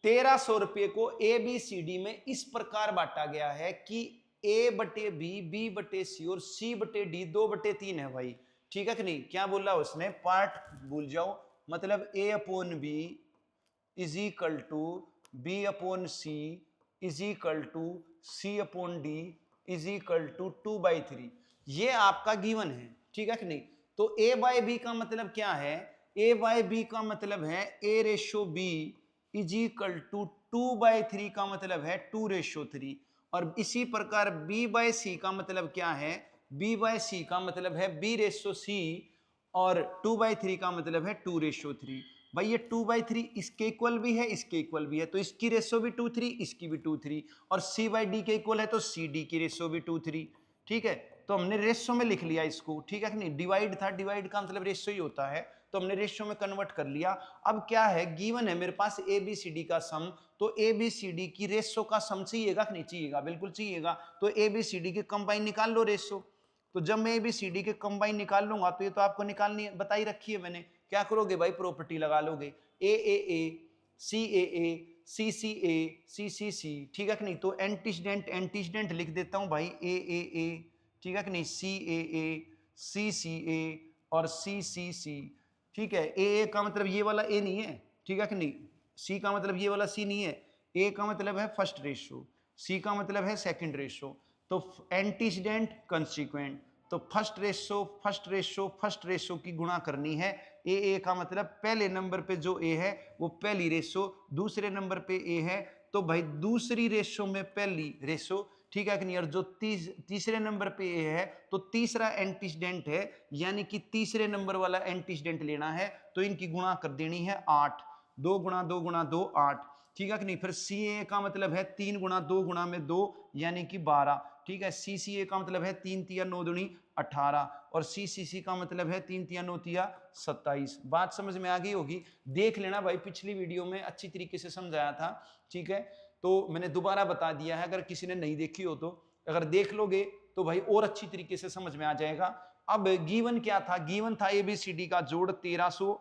1300 रुपये को ए बी सी डी में इस प्रकार बांटा गया है कि ए बटे बी बटे सी और सी बटे डी 2/3 है भाई, ठीक है कि नहीं। क्या बोला उसने, पार्ट भूल जाओ, मतलब A upon B is equal to B upon C is equal to C upon D is equal to 2/3, ये आपका गिवन है, ठीक है कि नहीं। तो ए बाय बी का मतलब क्या है, ए बाय बी का मतलब है A ratio B is equal to 2/3 का मतलब है 2/3, और इसी प्रकार b बाय सी का मतलब क्या है, b बाय सी का मतलब है b रेशो सी, और 2/3 का मतलब है 2/3। भाई ये 2/3 इसके इक्वल भी है, इसके इक्वल भी है, तो इसकी रेशो भी 2/3, इसकी भी 2/3, और c बाई डी के इक्वल है, तो सी डी की रेशो भी 2/3, ठीक है। तो हमने रेशो में लिख लिया इसको, ठीक है कि नहीं। डिवाइड था, डिवाइड का मतलब रेशो ही होता है, तो हमने रेशियो में कन्वर्ट कर लिया। अब क्या है, गिवन है मेरे पास ABCD का सम, तो ABCD की रेशियो का सम चाहिएगा कि नहीं चाहिएगा, बिल्कुल चाहिएगा। तो ABCD के कंबाइन निकाल लो रेशियो। तो जब मैं ABCD के कंबाइन निकाल लूंगा तो ये तो आपको निकालनी बताई रखी है मैंने, क्या करोगे भाई, प्रॉपर्टी लगा लोगे, AAA CAA CCA CCC, ठीक है कि नहीं। तो एंटीसीडेंट एंटीसीडेंट लिख देता हूं भाई, AAA, ठीक है कि नहीं, CAA CCA और CCC, ठीक है। AA का मतलब ये वाला A नहीं है, ठीक है कि नहीं, C का मतलब ये वाला C नहीं है, A का मतलब है फर्स्ट रेशियो, C का मतलब है सेकंड रेशियो। तो एंटीसीडेंट कंसीक्वेंट, तो फर्स्ट रेशियो की गुणा करनी है। ए का मतलब पहले नंबर पे जो ए है वो पहली रेशियो, दूसरे नंबर पे ए है तो भाई दूसरी रेशियो में पहली रेशियो, ठीक है कि नहीं। और जो तीसरे नंबर पे ए है तो तीसरा एंटीसीडेंट है, यानी कि तीसरे नंबर वाला एंटीसीडेंट लेना है, तो इनकी गुणा कर देनी है 8, 2 गुणा 2 गुणा 2 8, ठीक है कि नहीं। फिर CA का मतलब है 3 गुणा 2 गुणा में 2 यानी कि 12, ठीक है। CCA का मतलब है 3 तिया 9 दूनी 18 और CCC का मतलब है 3 तिया 9 तिया 27। बात समझ में आ गई होगी, देख लेना भाई, पिछली वीडियो में अच्छी तरीके से समझाया था, ठीक है। तो मैंने दोबारा बता दिया है, अगर किसी ने नहीं देखी हो तो अगर देख लोगे तो भाई और अच्छी तरीके से समझ में आ जाएगा। अब गिवन क्या था, गिवन था ABCD का जोड़ 1300,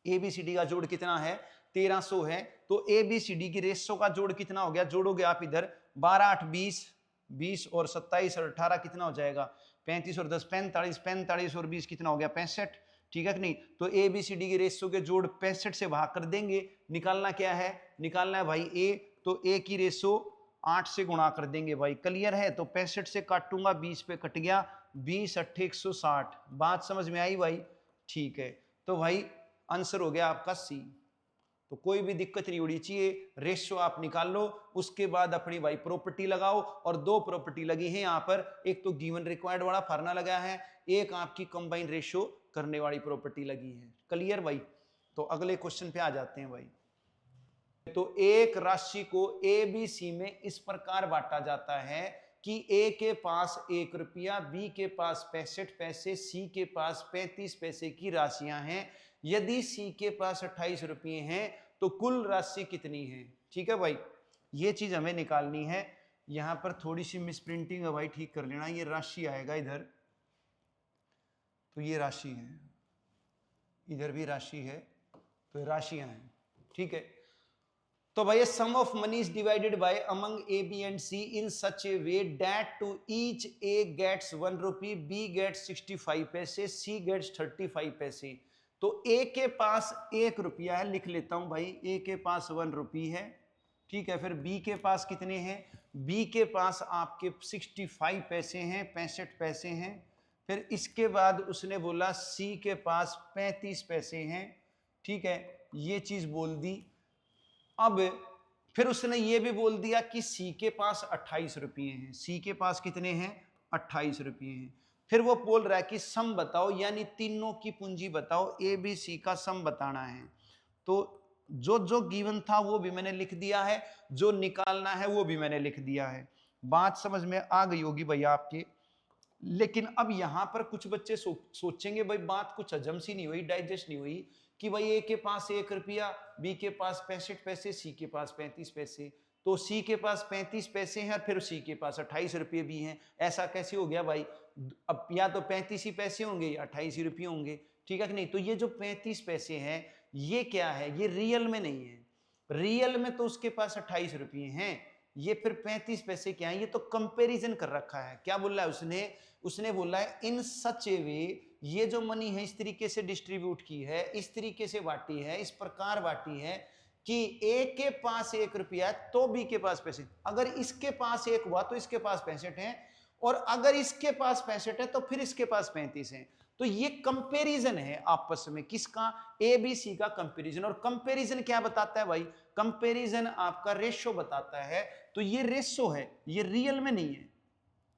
ABCD का जोड़ कितना है 1300 है। तो ABCD की रेशियो का जोड़ कितना हो गया, जोड़ोगे आप इधर 12 8 20, 20 और 27 और 18 कितना हो जाएगा 35 और 10 45, 45 और 20 कितना हो गया 65, ठीक है कि नहीं। तो ABCD की रेशियो के जोड़ 65 से भाग कर देंगे, निकालना क्या है, निकालना है भाई A, तो A की रेशियो 8 से गुणा कर देंगे भाई, क्लियर है। तो 65 से काटूंगा 20 पे कट गया, 20 8 160, बात समझ में आई भाई, ठीक है। तो भाई आंसर हो गया आपका C। तो कोई भी दिक्कत नहीं होनी चाहिए, रेशियो आप निकाल लो, उसके बाद अपनी भाई प्रॉपर्टी लगाओ। और दो प्रॉपर्टी लगी है यहाँ पर, एक तो गिवन रिक्वायर्ड वाला फार्मूला लगा है, एक आपकी कंबाइन रेशियो करने वाली प्रॉपर्टी लगी है, क्लियर भाई। तो अगले क्वेश्चन पे आ जाते हैं भाई। तो एक राशि को ABC में इस प्रकार बांटा जाता है कि A के पास 1 रुपया, B के पास 65 पैसे, C के पास 35 पैसे की राशियां हैं। यदि C के पास 28 रुपये हैं तो कुल राशि कितनी है, ठीक है भाई। ये चीज हमें निकालनी है। यहां पर थोड़ी सी मिसप्रिंटिंग है भाई, ठीक कर लेना। ये राशि आएगा इधर, तो ये राशि है, इधर भी राशि है, तो राशियां हैं, ठीक है। तो भाई sum of money is divided by among A, B and C in such a way that to each A gets 1 rupee, B gets 65 पैसे, C gets 35 पैसे। तो A के पास 1 रुपया है, लिख लेता हूं भाई, A के पास 1 रुपये है, ठीक है। फिर B के पास कितने हैं, B के पास आपके 65 पैसे हैं, 65 पैसे हैं। फिर इसके बाद उसने बोला C के पास 35 पैसे हैं, ठीक है, ये चीज बोल दी। अब फिर उसने ये भी बोल दिया कि C के पास 28 रुपये हैं, C के पास कितने हैं 28 रुपये हैं। फिर वो बोल रहा है कि सम बताओ, यानी तीनों की पूंजी बताओ, ABC का सम बताना है। तो जो जो गिवन था वो भी मैंने लिख दिया है, जो निकालना है वो भी मैंने लिख दिया है। बात समझ में आ गई होगी भैया आपके। लेकिन अब यहां पर कुछ बच्चे सोचेंगे भाई बात कुछ हजम सी नहीं हुई, डाइजेस्ट नहीं हुई, कि भाई A के पास 1 रुपया, B के पास 65 पैसे, C के पास 35 पैसे। तो C के पास 35 पैसे हैं और फिर C के पास 28 रुपये भी हैं, ऐसा कैसे हो गया भाई। अब या तो 35 ही पैसे होंगे या 28 ही रुपये होंगे, ठीक है कि नहीं। तो ये जो 35 पैसे हैं ये क्या है, ये रियल में नहीं है, रियल में तो उसके पास 28 रुपये हैं, ये फिर 35 पैसे क्या है, ये तो कंपैरिजन कर रखा है। क्या बोला है उसने बोला है इन सच ए वे, ये जो मनी है इस तरीके से डिस्ट्रीब्यूट की है, इस तरीके से बांटी है, इस प्रकार बांटी है कि A के पास 1 रुपया है तो B के पास 65, अगर इसके पास 1 हुआ तो इसके पास 65 है, और अगर इसके पास 65 है तो फिर इसके पास 35 है। तो ये कंपैरिजन है आपस में, किसका, ABC का कंपैरिजन। और कंपैरिजन क्या बताता है भाई, कंपैरिजन आपका रेशो बताता है। तो ये रेशो है, ये रियल में नहीं है,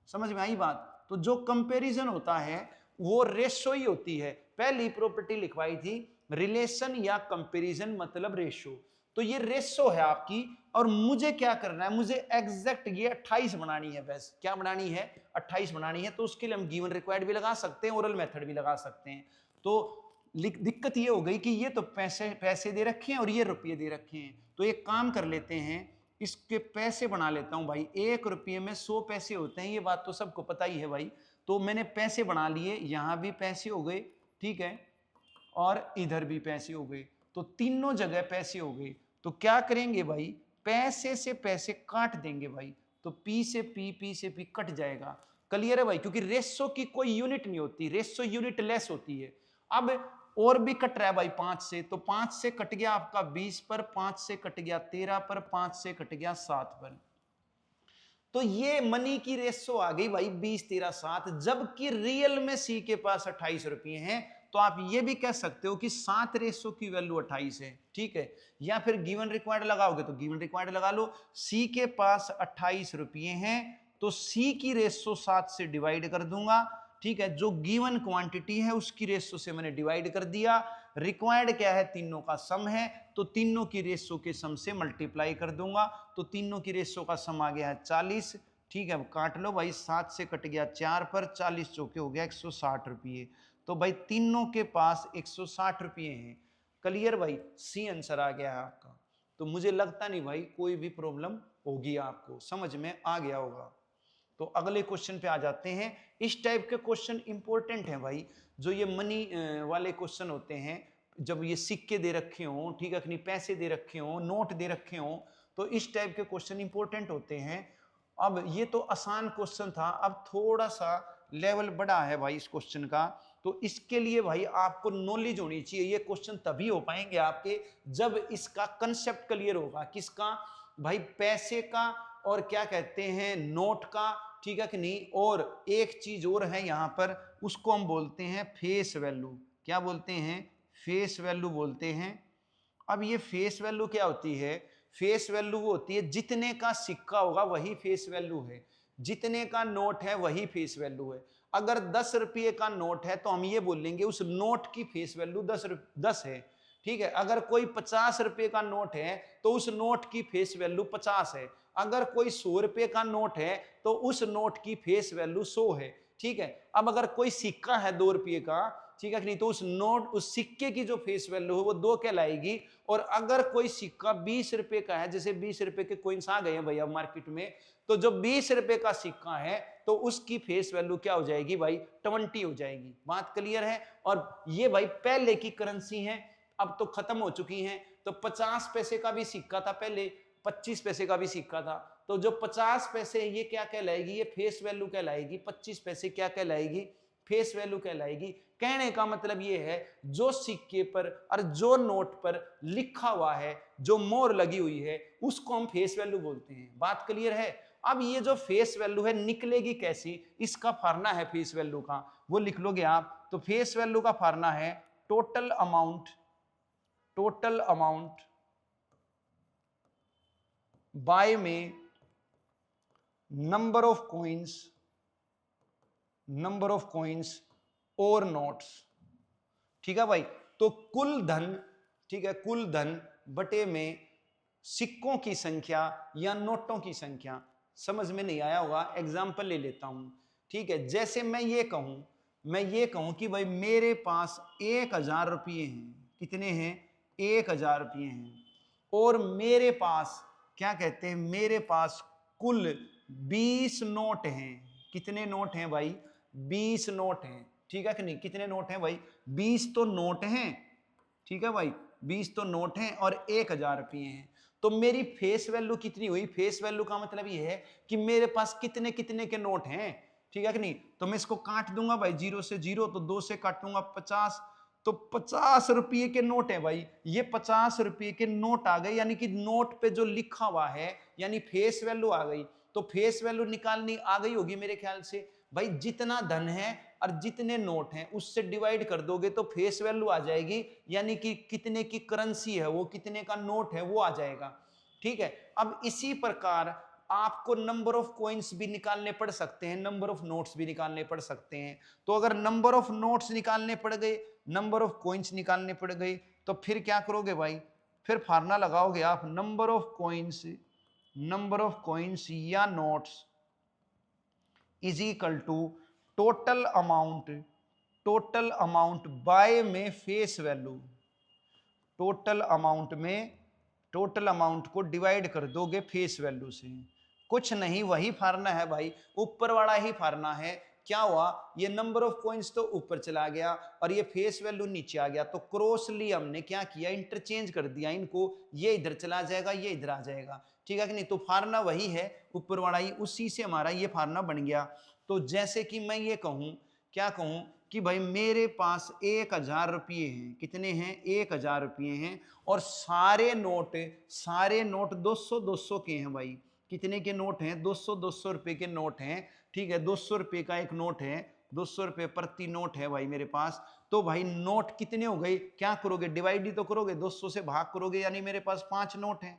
समझ में आई बात। तो जो कंपैरिजन होता है वो रेशो ही होती है। पहली प्रॉपर्टी लिखवाई थी रिलेशन या कंपैरिजन मतलब रेशो, तो ये रेशो है आपकी। और मुझे क्या करना है, मुझे एग्जैक्ट ये 28 बनानी है, बस क्या बनानी है 28 बनानी है। तो उसके लिए हम गिवन रिक्वायर्ड भी लगा सकते हैं, ओरल मेथड भी लगा सकते हैं। तो दिक्कत ये हो गई कि ये तो पैसे दे रखे हैं और ये रुपये दे रखे हैं। तो एक काम कर लेते हैं, इसके पैसे बना लेता हूं भाई। 1 रुपये में 100 पैसे होते हैं, ये बात तो सबको पता ही है भाई। तो मैंने पैसे बना लिए, यहां भी पैसे हो गए, ठीक है, और इधर भी पैसे हो गए, तो तीनों जगह पैसे हो गए। तो क्या करेंगे भाई, पैसे से पैसे काट देंगे भाई। तो पी से पी कट जाएगा। क्लियर है भाई, क्योंकि रेशो की कोई यूनिट नहीं होती, रेशो यूनिट लेस होती है। अब और भी कट रहा है भाई 5 से, तो 5 से कट गया आपका 20 पर, 5 से कट गया 13 पर, 5 से कट गया 7 पर। तो ये मनी की रेशो आ गई भाई 20 13 7, जबकि रियल में सी के पास 28 रुपये हैं। तो आप ये भी कह सकते हो कि 7 रेशो की वैल्यू 28 है, ठीक है। या फिर गिवन रिक्वायर्ड लगाओगे तो गिवन रिक्वायर्ड लगा लो। सी के पास 28 रुपये हैं, तो सी की रेशो 7 से डिवाइड कर दूंगा, ठीक है। जो गिवन क्वांटिटी है उसकी रेशो से मैंने डिवाइड कर दिया। रिक्वायर्ड क्या है, तीनों का सम है, तो तीनों की रेशो के सम से मल्टीप्लाई कर दूंगा। तो तीनों की रेशो का सम आ गया है 40, ठीक है। काट लो भाई, 7 से कट गया 4 पर, 40 चौके हो गया 160 रुपये। तो भाई तीनों के पास 160 रुपये हैं। क्लियर भाई, सी आंसर आ गया है आपका। तो मुझे लगता नहीं भाई कोई भी प्रॉब्लम होगी, आपको समझ में आ गया होगा। तो अगले क्वेश्चन पे आ जाते हैं। इस टाइप के क्वेश्चन इंपॉर्टेंट हैं भाई, जो ये मनी वाले क्वेश्चन होते हैं, जब ये सिक्के दे रखे हों, ठीक है, अपनी पैसे दे रखे हों, नोट दे रखे हों, तो इस टाइप के क्वेश्चन इंपॉर्टेंट होते हैं। अब ये तो आसान क्वेश्चन था, अब थोड़ा सा लेवल बढ़ा है भाई इस क्वेश्चन का। तो इसके लिए भाई आपको नॉलेज होनी चाहिए। ये क्वेश्चन तभी हो पाएंगे आपके जब इसका कंसेप्ट क्लियर होगा। किसका भाई, पैसे का, और क्या कहते हैं, नोट का, ठीक है कि नहीं। और एक चीज और है यहाँ पर, उसको हम बोलते हैं फेस वैल्यू। क्या बोलते हैं, फेस वैल्यू बोलते हैं। अब ये फेस वैल्यू क्या होती है, फेस वैल्यू वो होती है जितने का सिक्का होगा वही फेस वैल्यू है, जितने का नोट है वही फेस वैल्यू है। अगर 10 रुपये का नोट है तो हम ये बोलेंगे उस नोट की फेस वैल्यू 10 है, ठीक है। अगर कोई 50 रुपये का नोट है तो उस नोट की फेस वैल्यू 50 है। अगर कोई 100 रुपये का नोट है तो उस नोट की फेस वैल्यू 100 है, ठीक है। अब अगर कोई सिक्का है 2 रुपये का, ठीक है कि नहीं, तो उस नोट, उस सिक्के की जो फेस वैल्यू है वो 2 कहलाएगी। और अगर कोई सिक्का 20 रुपये का है, जैसे 20 रुपये के कॉइन्स आ गए हैं भैया मार्केट में, तो जो 20 रुपये का सिक्का है तो उसकी फेस वैल्यू क्या हो जाएगी भाई, 20 हो जाएगी। बात क्लियर है। और ये भाई पहले की करेंसी है, अब तो खत्म हो चुकी हैं। तो 50 पैसे का भी सिक्का था पहले, 25 पैसे का भी सिक्का था, तो जो 50 पैसे ये क्या कहलाएगी, ये फेस वैल्यू कहलाएगी। 25 पैसे क्या कहलाएगी, फेस वैल्यू कहलाएगी। कहने का मतलब ये है, जो सिक्के पर और जो नोट पर लिखा हुआ है, जो मोहर लगी हुई है, उसको हम फेस वैल्यू बोलते हैं। बात क्लियर है। अब ये जो फेस वैल्यू है निकलेगी कैसी, इसका फार्मूला है फेस वैल्यू का, वो लिख लोगे आप। तो फेस वैल्यू का फार्मूला है टोटल अमाउंट बाय में नंबर ऑफ कॉइन्स और नोट्स, ठीक है भाई। तो कुल धन, ठीक है, कुल धन बटे में सिक्कों की संख्या या नोटों की संख्या। समझ में नहीं आया होगा, एग्जांपल ले लेता हूं, ठीक है। जैसे मैं ये कहूं कि भाई मेरे पास 1000 रुपये हैं। कितने हैं, 1000 रुपये हैं। और मेरे पास क्या कहते हैं, मेरे पास कुल 20 नोट हैं। कितने नोट हैं भाई, 20 नोट हैं, ठीक है कि नहीं। कितने नोट हैं भाई, 20 तो नोट हैं, ठीक है भाई, 20 तो नोट हैं और 1000 रुपये हैं। तो मेरी फेस वैल्यू कितनी हुई, फेस वैल्यू का मतलब ये है कि मेरे पास कितने कितने के नोट हैं, ठीक है कि नहीं। तो मैं इसको काट दूंगा भाई, 0 से 0, तो 2 से काटूंगा 50, तो 50 रुपये के नोट है भाई। ये 50 रुपये के नोट आ गए, यानी कि नोट पे जो लिखा हुआ है, यानी फेस वैल्यू आ गई। तो फेस वैल्यू निकालनी आ गई होगी मेरे ख्याल से भाई। जितना धन है और जितने नोट हैं उससे डिवाइड कर दोगे तो फेस वैल्यू आ जाएगी, यानी कि कितने की करेंसी है वो, कितने का नोट है वो आ जाएगा, ठीक है। अब इसी प्रकार आपको नंबर ऑफ कॉइन्स भी निकालने पड़ सकते हैं, नंबर ऑफ नोट्स भी निकालने पड़ सकते हैं। तो अगर नंबर ऑफ नोट्स निकालने पड़ गए, नंबर ऑफ कॉइन्स निकालने पड़ गए, तो फिर क्या करोगे भाई, फिर फार्मूला लगाओगे आप, नंबर ऑफ कॉइन्स या notes is equal to total amount total amount by में फेस वैल्यू, टोटल अमाउंट को डिवाइड कर दोगे फेस वैल्यू से। कुछ नहीं, वही फार्मूला है भाई, ऊपर वाला ही फार्मूला है। क्या हुआ, ये नंबर ऑफ कॉइन्स तो ऊपर चला गया और ये फेस वैल्यू नीचे आ गया, तो क्रॉसली हमने क्या किया, इंटरचेंज कर दिया इनको, ये इधर चला जाएगा, ये इधर आ जाएगा, ठीक है कि नहीं। तो फार्मूला वही है, ऊपर वाला ही, उसी से हमारा ये फार्मूला बन गया। तो जैसे कि मैं ये कहूं, क्या कहूं कि भाई मेरे पास 1000 रुपये हैं, कितने हैं, 1000 रुपये हैं, और सारे नोट 200 के हैं भाई। कितने के नोट हैं, 200 रुपए के नोट हैं, ठीक है। 200 रुपए का एक नोट है, 200 रुपए प्रति नोट है भाई मेरे पास। तो भाई नोट कितने हो गए, क्या करोगे, डिवाइड ही तो करोगे, 200 से भाग करोगे, यानी मेरे पास 5 नोट हैं।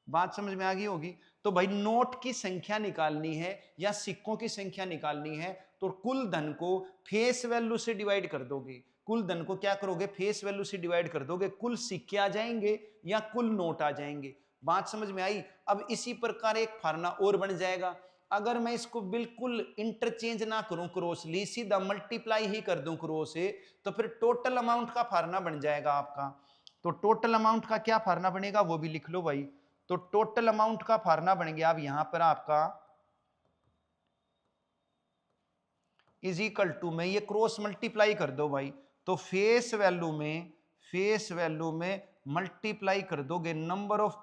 बात समझ में आ गई होगी। तो भाई नोट की संख्या निकालनी है या सिक्कों की संख्या निकालनी है, तो कुल धन को फेस वैल्यू से डिवाइड कर दोगे। कुल धन को क्या करोगे, फेस वैल्यू से डिवाइड कर दोगे, कुल सिक्के आ जाएंगे या कुल नोट आ जाएंगे। बात समझ में आई। अब इसी प्रकार एक फार्मूला और बन जाएगा। अगर मैं इसको बिल्कुल इंटरचेंज ना करूं क्रॉसली, सीधा मल्टीप्लाई ही कर दूं क्रॉस से, तो फिर टोटल अमाउंट का फार्मूला बन जाएगा आपका। तो टोटल अमाउंट का क्या फार्मूला बनेगा वो भी लिख लो भाई। तो टोटल अमाउंट का फार्मूला बन गया अब यहां पर आपका इज इक्वल टू में, ये क्रॉस मल्टीप्लाई कर दो भाई, तो फेस वैल्यू में मल्टीप्लाई कर दोगे नंबर ऑफ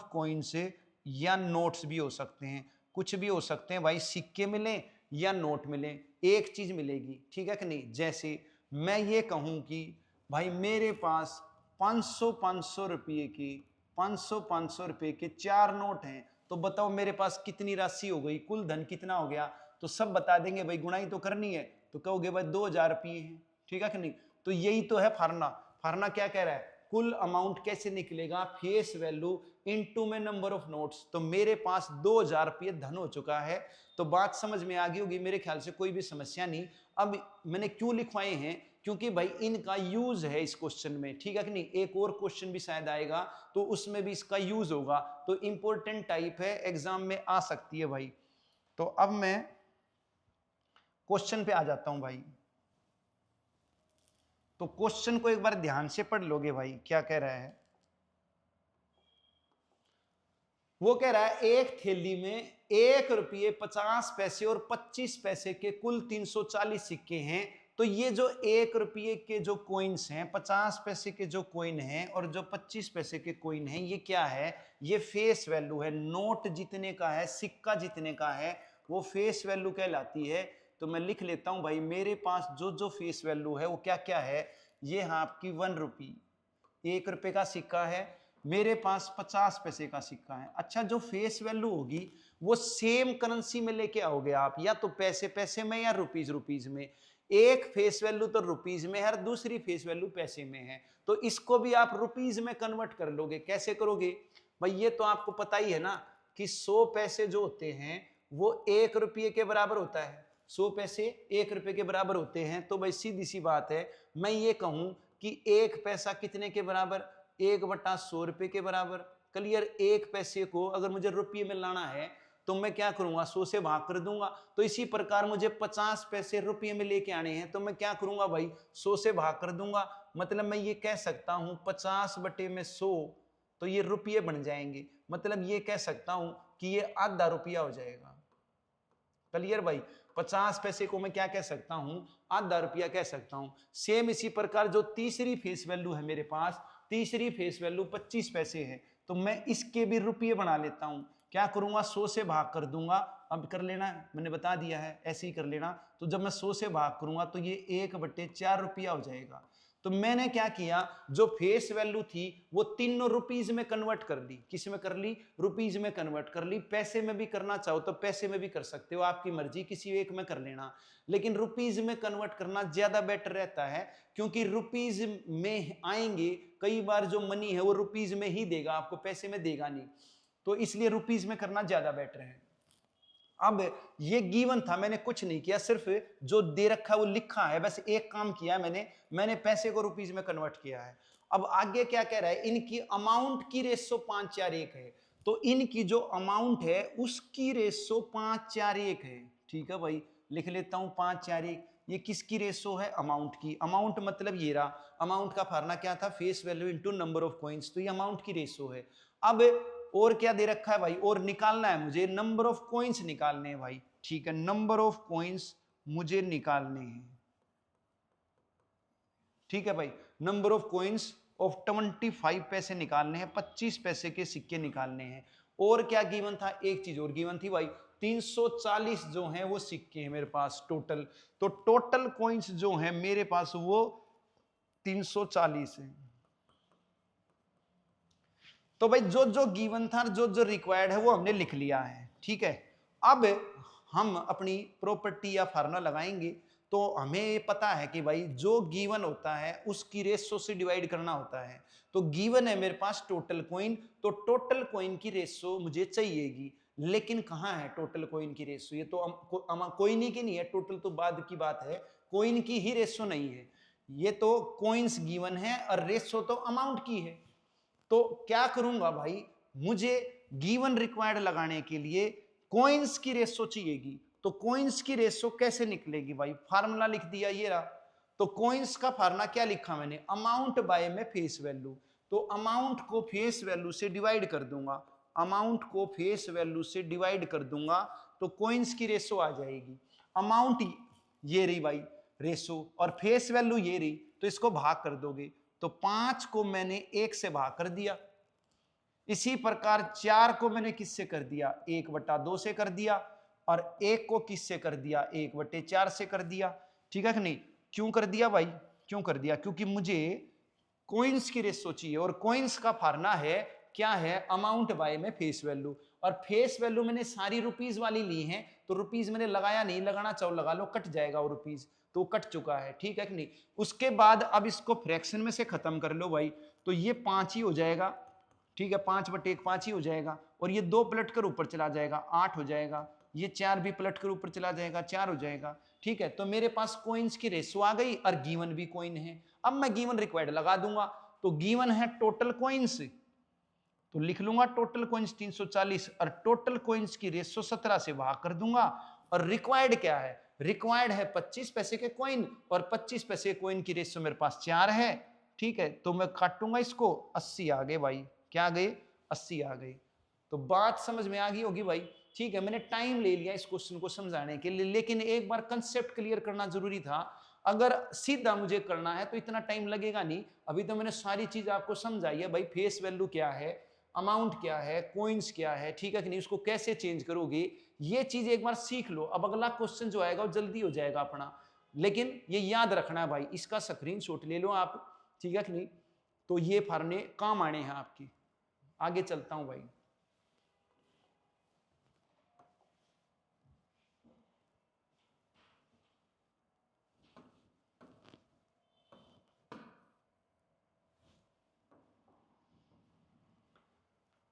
कॉइन से, या नोट्स भी हो सकते हैं, कुछ भी हो सकते हैं भाई, सिक्के मिले या नोट मिले, एक चीज मिलेगी, ठीक है कि नहीं। जैसे मैं ये कहूं कि भाई मेरे पास 500 रुपये की 500 रुपये के 4 नोट हैं, तो बताओ मेरे पास कितनी राशि हो गई, कुल धन कितना हो गया। तो सब बता देंगे भाई, गुणाई तो करनी है, तो कहोगे भाई 2000 रुपये हैं, ठीक है कि नहीं। तो यही तो है फार्मूला क्या कह रहा है, कुल अमाउंट कैसे निकलेगा, फेस वैल्यू इनटू में नंबर ऑफ नोट्स। तो मेरे पास 2000 रुपये धन हो चुका है। तो बात समझ में आ गई होगी मेरे ख्याल से, कोई भी समस्या नहीं। अब मैंने क्यों लिखवाए हैं, क्योंकि भाई इनका यूज है इस क्वेश्चन में, ठीक है कि नहीं। एक और क्वेश्चन भी शायद आएगा तो उसमें भी इसका यूज होगा, तो इंपॉर्टेंट टाइप है, एग्जाम में आ सकती है भाई। तो अब मैं क्वेश्चन पे आ जाता हूं भाई। तो क्वेश्चन को एक बार ध्यान से पढ़ लोगे भाई, क्या कह रहा है। वो कह रहा है एक थैली में 1 रुपये 50 पैसे और 25 पैसे के कुल 340 सिक्के हैं। तो ये जो 1 रुपये के जो कॉइन्स हैं, 50 पैसे के जो कॉइन हैं और जो 25 पैसे के कॉइन हैं, ये क्या है, ये फेस वैल्यू है। नोट जितने का है, सिक्का जितने का है, वो फेस वैल्यू कहलाती है। तो मैं लिख लेता हूं भाई, मेरे पास जो जो फेस वैल्यू है वो क्या क्या है। ये हाँ आपकी 1 रुपी, 1 रुपये का सिक्का है, मेरे पास 50 पैसे का सिक्का है। अच्छा, जो फेस वैल्यू होगी वो सेम करेंसी में लेके आओगे आप, या तो पैसे पैसे में या रुपीज में। एक फेस वैल्यू तो रुपीज में है और दूसरी फेस वैल्यू पैसे में है, तो इसको भी आप रुपीज में कन्वर्ट कर लोगे। कैसे करोगे भाई, ये तो आपको पता ही है ना कि 100 पैसे जो होते हैं वो 1 रुपये के बराबर होता है। 100 पैसे 1 रुपये के बराबर होते हैं। तो भाई सीधी सी बात है, मैं ये कहूं कि 1 पैसा कितने के बराबर, 1/100 रुपये के बराबर। क्लियर। 1 पैसे को अगर मुझे रुपये में लाना है तो मैं क्या करूंगा, 100 से भाग कर दूंगा। तो इसी प्रकार मुझे 50 पैसे रुपये में लेके आने हैं, तो मैं क्या करूंगा भाई, 100 से भाग कर दूंगा। मतलब मैं ये कह सकता हूं 50/100, तो ये रुपये बन जाएंगे। मतलब ये कह सकता हूं कि ये आधा रुपया हो जाएगा। क्लियर भाई। 50 पैसे को मैं क्या कह सकता हूं, आधा रुपया कह सकता हूं। सेम इसी प्रकार जो तीसरी फेस वैल्यू है मेरे पास, तीसरी फेस वैल्यू 25 पैसे है, तो मैं इसके भी रुपये बना लेता हूं। क्या करूंगा, 100 से भाग कर दूंगा। अब कर लेना, मैंने बता दिया है, ऐसे ही कर लेना। तो जब मैं 100 से भाग करूंगा तो ये 1/4 रुपया हो जाएगा। तो मैंने क्या किया, जो फेस वैल्यू थी वो तीनों रुपीज में कन्वर्ट कर ली। किस में कर ली, रुपीज में कन्वर्ट कर ली। पैसे में भी करना चाहो तो पैसे में भी कर सकते हो, आपकी मर्जी, किसी एक में कर लेना। लेकिन रुपीज में कन्वर्ट करना ज्यादा बेटर रहता है, क्योंकि रुपीज में आएंगे कई बार, जो मनी है वो रुपीज में ही देगा आपको, पैसे में देगा नहीं। तो इसलिए रुपीज में करना ज्यादा बेटर है। अब ये गिवन था, मैंने कुछ नहीं किया, सिर्फ जो दे रखा है वो लिखा है, बस एक काम किया है मैंने पैसे को रुपीज में कन्वर्ट किया है। अब आगे क्या कह रहा है, इनकी अमाउंट की रेशो 5:4:1 है। तो इनकी जो अमाउंट है उसकी रेशो 5:4:1 है। ठीक है भाई, लिख लेता हूं 5 4 1। ये किसकी रेशो है? अमाउंट की। अमाउंट मतलब ये रहा, अमाउंट का फार्मूला क्या था? Face value into number of coins. तो ये अमाउंट की रेशो है। अब और क्या दे रखा है भाई? और निकालना है मुझे, नंबर ऑफ कॉइन्स निकालने हैं भाई। ठीक है, नंबर ऑफ कॉइन्स मुझे निकालने हैं। ठीक है भाई, नंबर ऑफ कॉइन्स ऑफ 25 पैसे निकालने हैं, 25 पैसे के सिक्के निकालने हैं। और क्या गिवन था? एक चीज और गिवन थी भाई, 340 जो हैं वो सिक्के हैं मेरे पास टोटल। तो टोटल कॉइन्स जो हैं मेरे पास वो 340 है। तो भाई जो जो गिवन था, जो जो रिक्वायर्ड है वो हमने लिख लिया है। ठीक है, अब हम अपनी प्रॉपर्टी या फार्मूला लगाएंगे। तो हमें ये पता है कि भाई जो गिवन होता है उसकी रेशो से डिवाइड करना होता है। तो गिवन है मेरे पास टोटल कॉइन, तो टोटल कॉइन की रेशो मुझे चाहिएगी। लेकिन कहाँ है टोटल कॉइन की रेशो? ये तो कॉइन की नहीं है, टोटल तो बाद की बात है, कॉइन की ही रेशो नहीं है। ये तो कॉइन्स गिवन है और रेशो तो अमाउंट की है। तो क्या करूंगा भाई, मुझे गिवन रिक्वायर्ड लगाने के लिए कॉइन्स की रेशो चाहिएगी। तो कॉइन्स की रेशो कैसे निकलेगी भाई? फार्मूला लिख दिया ये रहा। तो कॉइन्स का फार्मूला क्या लिखा मैंने? अमाउंट बाय में फेस वैल्यू। तो अमाउंट को फेस वैल्यू से डिवाइड कर दूंगा, अमाउंट को फेस वैल्यू से डिवाइड कर दूंगा तो कॉइन्स की रेशो आ जाएगी। अमाउंट ये रही भाई रेशो, और फेस वैल्यू ये रही, तो इसको भाग कर दोगे। तो 5 को मैंने 1 से भाग कर दिया। इसी प्रकार 4 को मैंने किससे कर दिया? 1/2 से कर दिया। और 1 को किससे कर दिया? 1/4 से कर दिया। ठीक है कि नहीं? क्यों कर दिया भाई? क्यों कर दिया? क्योंकि मुझे कॉइन्स की रेशो चाहिए, और कॉइन्स का फार्मूला है क्या है? अमाउंट बाय में फेस वैल्यू। और फेस वैल्यू मैंने सारी रुपीज वाली ली है, तो रुपीज मैंने लगाया नहीं, लगाना चाहो लगा लो, कट जाएगा वो रुपीज, तो कट चुका है। ठीक है कि नहीं? उसके बाद अब इसको फ्रैक्शन में से खत्म कर लो भाई, तो ये 5 ही हो जाएगा। ठीक है, 5/1 5 ही हो जाएगा। और ये 2 पलट कर ऊपर चला जाएगा, 8 हो जाएगा। ये 4 भी पलट कर ऊपर चला जाएगा, 4 हो जाएगा। ठीक है, तो मेरे पास कॉइन्स की रेशो आ गई और गिवन भी कॉइन है। अब मैं गिवन रिक्वायर्ड लगा दूंगा। तो गिवन है टोटल कॉइन्स, तो लिख लूंगा टोटल कॉइन्स 340, और टोटल कॉइन्स की रेशो 17 से भाग कर दूंगा। और रिक्वायर्ड क्या है? रिक्वायर्ड है 25 पैसे के कॉइन, और 25 पैसे कॉइन की रेशो मेरे पास 4 है। ठीक है, तो मैं काटूंगा इसको, 80 आ गए भाई। क्या आ गए? 80 आ गए। तो बात समझ में आ गई होगी भाई। ठीक है, मैंने टाइम ले लिया इस क्वेश्चन को समझाने के लिए, लेकिन एक बार कंसेप्ट क्लियर करना जरूरी था। अगर सीधा मुझे करना है तो इतना टाइम लगेगा नहीं। अभी तो मैंने सारी चीज आपको समझाई है भाई, फेस वैल्यू क्या है, अमाउंट क्या है, कॉइन्स क्या है। ठीक है कि नहीं? उसको कैसे चेंज करोगे, ये चीज एक बार सीख लो। अब अगला क्वेश्चन जो आएगा वो जल्दी हो जाएगा अपना। लेकिन ये याद रखना है भाई, इसका स्क्रीनशॉट ले लो आप। ठीक है कि नहीं? तो ये फार्मूले काम आने हैं आपकी। आगे चलता हूं भाई।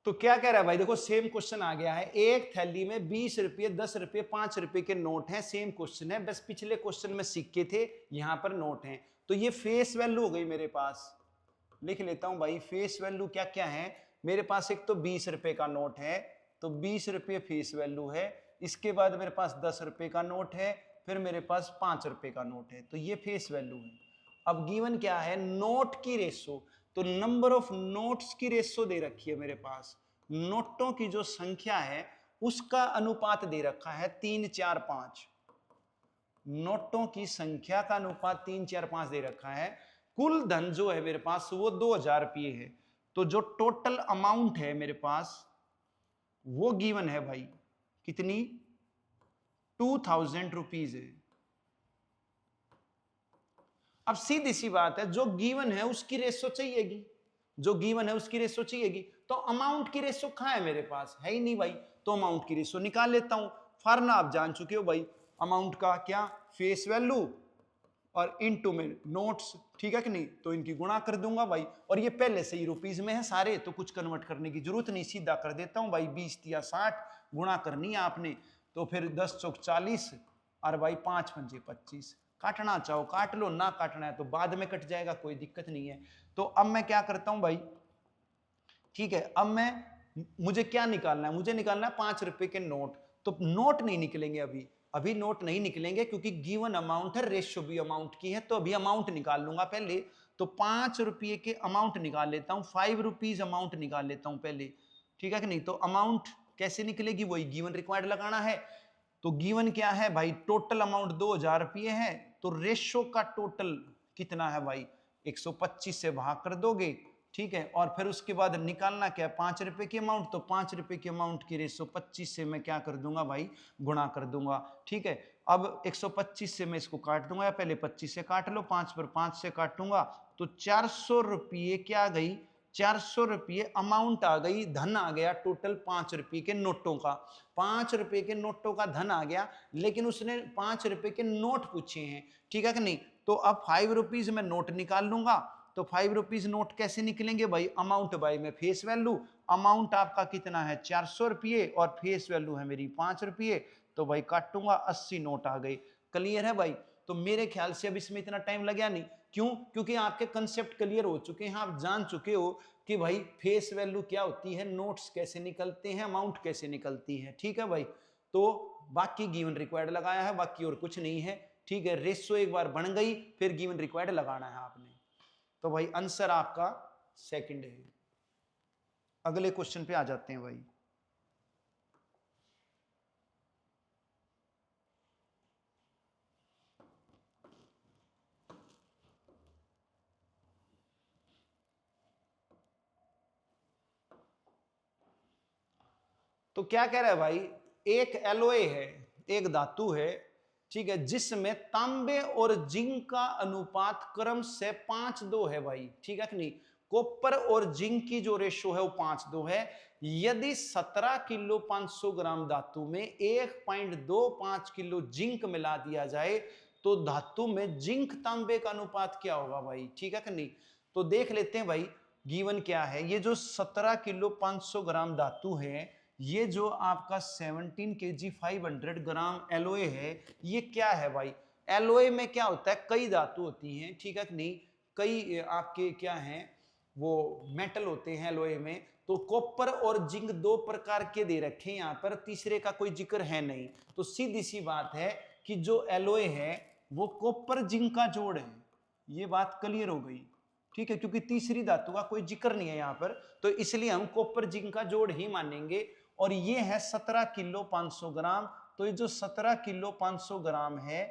तो क्या कह रहा है भाई? देखो सेम क्वेश्चन आ गया है। एक थैली में 20 रुपये, 10 रुपये, 5 रुपये के नोट हैं। सेम क्वेश्चन है, बस पिछले क्वेश्चन में सिक्के थे, यहां पर नोट हैं। तो ये फेस वैल्यू हो गई मेरे पास। लिख लेता हूं भाई, फेस वैल्यू क्या क्या है मेरे पास? एक तो 20 रुपये का नोट है, तो 20 रुपये फेस वैल्यू है। इसके बाद मेरे पास 10 रुपये का नोट है, फिर मेरे पास 5 रुपये का नोट है। तो ये फेस वैल्यू है। अब गिवन क्या है? नोट की रेशो। तो नंबर ऑफ नोट्स की रेशो दे रखी है मेरे पास, नोटों की जो संख्या है उसका अनुपात दे रखा है 3 4 5। नोटों की संख्या का अनुपात 3 4 5 दे रखा है। कुल धन जो है मेरे पास वो 2000 रुपये है। तो जो टोटल अमाउंट है मेरे पास वो गिवन है भाई, कितनी? 2000 रुपीज है। अब सीधी सी बात है, जो गिवन है उसकी रेशो चाहिएगी, जो गिवन है उसकी रेशो चाहिएगी। तो अमाउंट की रेशो कहां है? मेरे पास है ही नहीं भाई। तो अमाउंट की रेशो निकाल लेता हूं। फार्मूला आप जान चुके हो भाई, अमाउंट का क्या? फेस वैल्यू और इनटू में नोट्स। ठीक है कि नहीं? तो इनकी गुणा कर दूंगा भाई। और ये पहले से ही रुपीज में है सारे, तो कुछ कन्वर्ट करने की जरूरत नहीं, सीधा कर देता हूं भाई। 20 या 60 गुणा करनी है आपने, तो फिर 10 चौक 40 और भाई 5 पंजे 25। काटना चाहो काट लो, ना काटना है तो बाद में कट जाएगा, कोई दिक्कत नहीं है। तो अब मैं क्या करता हूं भाई? ठीक है, अब मुझे क्या निकालना है? मुझे निकालना है 5 रुपए के नोट। तो नोट नहीं निकलेंगे अभी, अभी नोट नहीं निकलेंगे क्योंकि गिवन अमाउंट है, रेशियो भी अमाउंट की है, तो अभी अमाउंट निकाल लूंगा पहले। तो 5 रुपये के अमाउंट निकाल लेता हूं, 5 रुपीज अमाउंट निकाल लेता हूं पहले, ठीक है कि नहीं। तो अमाउंट कैसे निकलेगी, वही गिवन रिक्वायर्ड लगाना है। तो गिवन क्या है भाई, टोटल अमाउंट 2000 रुपये है, तो रेशो का टोटल कितना है भाई, 125 से भाग कर दोगे, ठीक है। और फिर उसके बाद निकालना क्या है, 5 रुपए की अमाउंट, तो 5 रुपए की अमाउंट की रेशो 25 से मैं क्या कर दूंगा भाई, गुणा कर दूंगा, ठीक है। अब 125 से मैं इसको काट दूंगा, या पहले 25 से काट लो, 5 पर 5 से काटूंगा, तो 400 रुपये क्या गई, 400 रुपये अमाउंट आ गई, धन आ गया टोटल 5 रुपये के नोटों का, 5 रुपये के नोटों का धन आ गया, लेकिन उसने 5 रुपये के नोट पूछे हैं, ठीक है कि नहीं। तो अब 5 रुपीज में नोट निकाल लूंगा, तो 5 रुपीज नोट कैसे निकलेंगे भाई, अमाउंट बाई में फेस वैल्यू, अमाउंट आपका कितना है 400 रुपये और फेस वैल्यू है मेरी 5 रुपये, तो भाई काटूंगा 80 नोट आ गए। क्लियर है भाई। तो मेरे ख्याल से अब इसमें इतना टाइम लगा नहीं, क्यों, क्योंकि आपके कंसेप्ट क्लियर हो चुके हैं, आप जान चुके हो कि भाई फेस वैल्यू क्या होती है, नोट्स कैसे निकलते हैं, अमाउंट कैसे निकलती है, ठीक है भाई। तो बाकी गिवन रिक्वायर्ड लगाया है, बाकी और कुछ नहीं है, ठीक है। रेशो एक बार बन गई, फिर गिवन रिक्वायर्ड लगाना है आपने। तो भाई आंसर आपका सेकंड है। अगले क्वेश्चन पे आ जाते हैं भाई। तो क्या कह रहा है भाई, एक एलओए है, एक धातु है, ठीक है, जिसमें तांबे और जिंक का अनुपात क्रम से 5:2 है भाई, ठीक है कि नहीं। कॉपर और जिंक की जो रेशो है वो 5:2 है। यदि 17 किलो 500 ग्राम धातु में 1.25 किलो जिंक मिला दिया जाए तो धातु में जिंक तांबे का अनुपात क्या होगा भाई, ठीक है कि नहीं। तो देख लेते हैं भाई, गिवन क्या है, ये जो 17 किलो 500 ग्राम धातु है, ये जो आपका 17 kg 500 ग्राम एलओए है, ये क्या है भाई। एलओए में क्या होता है, कई धातु होती हैं, ठीक है कि नहीं, कई आपके क्या हैं वो मेटल होते हैं एलओए में। तो कॉपर और जिंक 2 प्रकार के दे रखे हैं यहाँ पर, तीसरे का कोई जिक्र है नहीं। तो सीधी सी बात है कि जो एलओए है वो कॉपर जिंक का जोड़ है, ये बात क्लियर हो गई, ठीक है, क्योंकि तीसरी धातु का कोई जिक्र नहीं है यहाँ पर, तो इसलिए हम कॉपर जिंक का जोड़ ही मानेंगे। और ये है 17 किलो 500 ग्राम, तो ये जो 17 किलो 500 ग्राम है